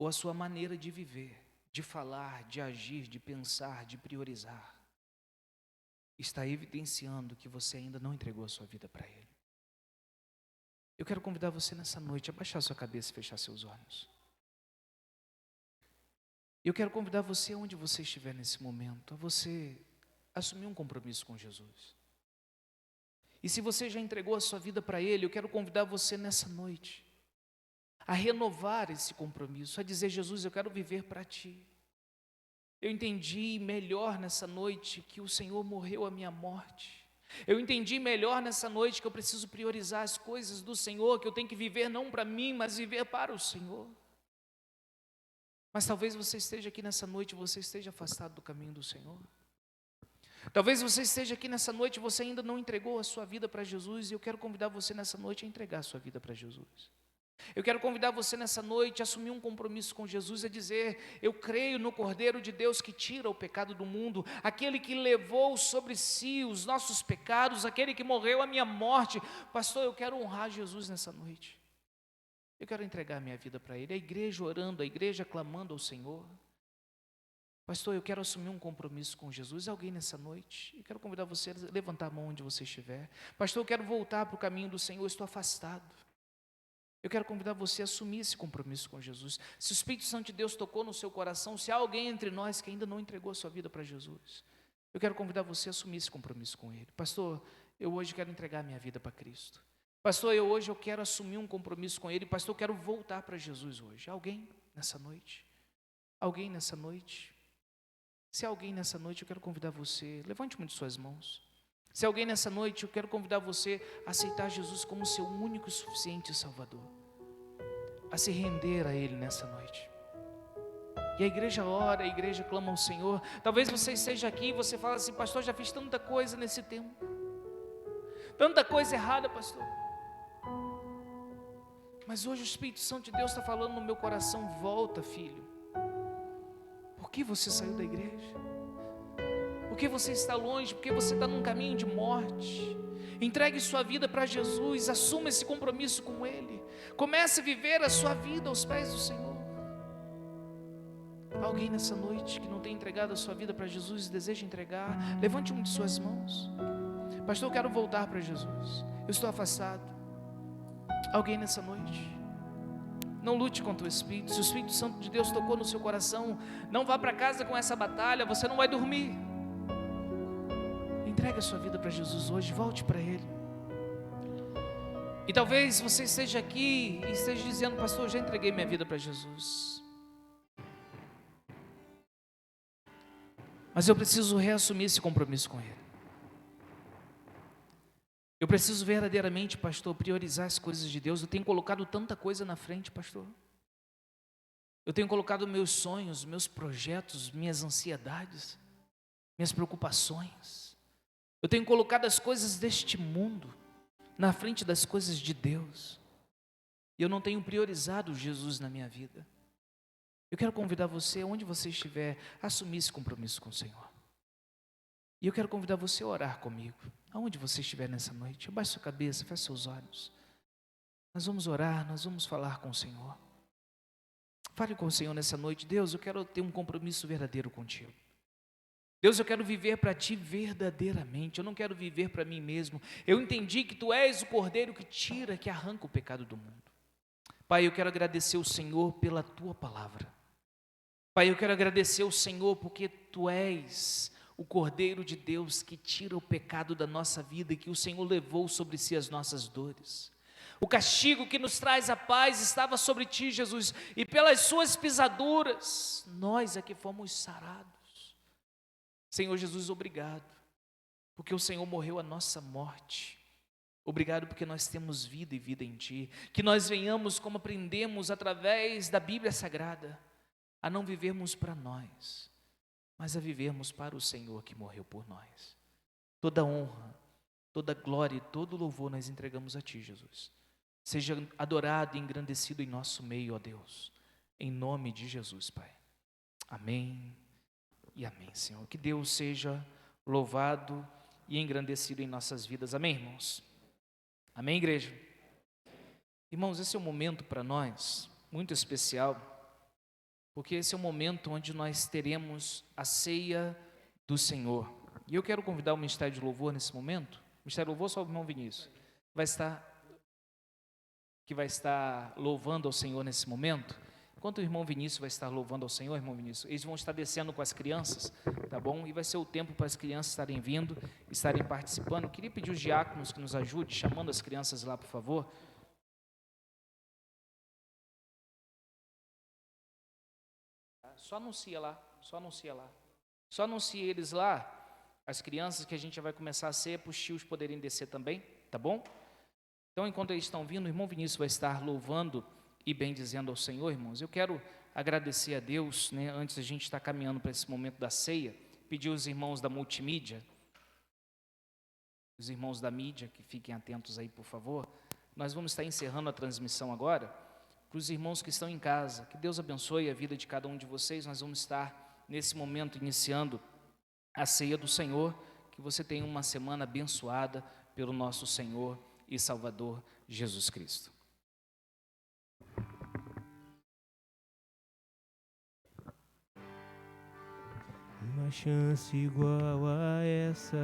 Ou a sua maneira de viver, de falar, de agir, de pensar, de priorizar, está evidenciando que você ainda não entregou a sua vida para Ele? Eu quero convidar você nessa noite a baixar sua cabeça e fechar seus olhos. Eu quero convidar você, onde você estiver nesse momento, a você assumir um compromisso com Jesus. E se você já entregou a sua vida para Ele, eu quero convidar você nessa noite a renovar esse compromisso, a dizer: Jesus, eu quero viver para Ti. Eu entendi melhor nessa noite que o Senhor morreu a minha morte. Eu entendi melhor nessa noite que eu preciso priorizar as coisas do Senhor, que eu tenho que viver não para mim, mas viver para o Senhor. Mas talvez você esteja aqui nessa noite e você esteja afastado do caminho do Senhor. Talvez você esteja aqui nessa noite e você ainda não entregou a sua vida para Jesus, e eu quero convidar você nessa noite a entregar a sua vida para Jesus. Eu quero convidar você nessa noite a assumir um compromisso com Jesus, a dizer: eu creio no Cordeiro de Deus que tira o pecado do mundo, aquele que levou sobre si os nossos pecados, aquele que morreu a minha morte. Pastor, eu quero honrar Jesus nessa noite. Eu quero entregar a minha vida para Ele. A igreja orando, a igreja clamando ao Senhor. Pastor, eu quero assumir um compromisso com Jesus. Alguém nessa noite? Eu quero convidar você a levantar a mão onde você estiver. Pastor, eu quero voltar para o caminho do Senhor, eu estou afastado. Eu quero convidar você a assumir esse compromisso com Jesus. Se o Espírito Santo de Deus tocou no seu coração, se há alguém entre nós que ainda não entregou a sua vida para Jesus, eu quero convidar você a assumir esse compromisso com Ele. Pastor, eu hoje quero entregar a minha vida para Cristo. Pastor, hoje eu quero assumir um compromisso com Ele. Pastor, eu quero voltar para Jesus hoje. Alguém nessa noite? Alguém nessa noite? Se há alguém nessa noite, eu quero convidar você, levante uma de suas mãos. Se há alguém nessa noite, eu quero convidar você a aceitar Jesus como seu único e suficiente Salvador, a se render a Ele nessa noite. E a igreja ora, a igreja clama ao Senhor. Talvez você esteja aqui e você fala assim: pastor, já fiz tanta coisa nesse tempo, tanta coisa errada, pastor. Mas hoje o Espírito Santo de Deus está falando no meu coração: volta, filho. Por que você saiu da igreja? Por que você está longe? Por que você está num caminho de morte? Entregue sua vida para Jesus, assuma esse compromisso com Ele. Comece a viver a sua vida aos pés do Senhor. Alguém nessa noite que não tem entregado a sua vida para Jesus e deseja entregar, levante uma de suas mãos. Pastor, eu quero voltar para Jesus, eu estou afastado. Alguém nessa noite? Não lute contra o Espírito. Se o Espírito Santo de Deus tocou no seu coração, não vá para casa com essa batalha, você não vai dormir. Entregue a sua vida para Jesus hoje, volte para Ele. E talvez você esteja aqui e esteja dizendo: pastor, eu já entreguei minha vida para Jesus, mas eu preciso reassumir esse compromisso com Ele. Eu preciso verdadeiramente, pastor, priorizar as coisas de Deus. Eu tenho colocado tanta coisa na frente, pastor. Eu tenho colocado meus sonhos, meus projetos, minhas ansiedades, minhas preocupações. Eu tenho colocado as coisas deste mundo na frente das coisas de Deus. E eu não tenho priorizado Jesus na minha vida. Eu quero convidar você, onde você estiver, a assumir esse compromisso com o Senhor. E eu quero convidar você a orar comigo. Aonde você estiver nessa noite, abaixe sua cabeça, feche seus olhos. Nós vamos orar, nós vamos falar com o Senhor. Fale com o Senhor nessa noite. Deus, eu quero ter um compromisso verdadeiro contigo. Deus, eu quero viver para Ti verdadeiramente. Eu não quero viver para mim mesmo. Eu entendi que Tu és o Cordeiro que tira, que arranca o pecado do mundo. Pai, eu quero agradecer o Senhor pela Tua palavra. Pai, eu quero agradecer o Senhor porque Tu és o Cordeiro de Deus que tira o pecado da nossa vida e que o Senhor levou sobre si as nossas dores. O castigo que nos traz a paz estava sobre Ti, Jesus, e pelas Suas pisaduras, nós é que fomos sarados. Senhor Jesus, obrigado, porque o Senhor morreu a nossa morte. Obrigado porque nós temos vida e vida em Ti. Que nós venhamos, como aprendemos através da Bíblia Sagrada, a não vivermos para nós, mas a vivermos para o Senhor que morreu por nós. Toda honra, toda glória e todo louvor nós entregamos a Ti, Jesus. Seja adorado e engrandecido em nosso meio, ó Deus. Em nome de Jesus, Pai. Amém e amém, Senhor. Que Deus seja louvado e engrandecido em nossas vidas. Amém, irmãos? Amém, igreja? Irmãos, esse é um momento para nós muito especial, porque esse é o momento onde nós teremos a ceia do Senhor. E eu quero convidar o Ministério de Louvor nesse momento. O Ministério de Louvor, só o irmão Vinícius, que vai estar louvando ao Senhor nesse momento. Enquanto o irmão Vinícius vai estar louvando ao Senhor, irmão Vinícius, eles vão estar descendo com as crianças, tá bom? E vai ser o tempo para as crianças estarem vindo, estarem participando. Eu queria pedir os diáconos que nos ajudem, chamando as crianças lá, por favor. Só anuncia lá. Só anuncia eles lá, as crianças, que a gente já vai começar a ceia, para os tios poderem descer também, tá bom? Então, enquanto eles estão vindo, o irmão Vinícius vai estar louvando e bendizendo ao Senhor, irmãos. Eu quero agradecer a Deus, né, antes a gente estar caminhando para esse momento da ceia, pedir os irmãos da multimídia, os irmãos da mídia, que fiquem atentos aí, por favor. Nós vamos estar encerrando a transmissão agora. Para os irmãos que estão em casa, que Deus abençoe a vida de cada um de vocês. Nós vamos estar, nesse momento, iniciando a ceia do Senhor. Que você tenha uma semana abençoada pelo nosso Senhor e Salvador Jesus Cristo. Uma chance igual a essa,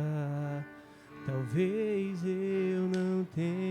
talvez eu não tenha.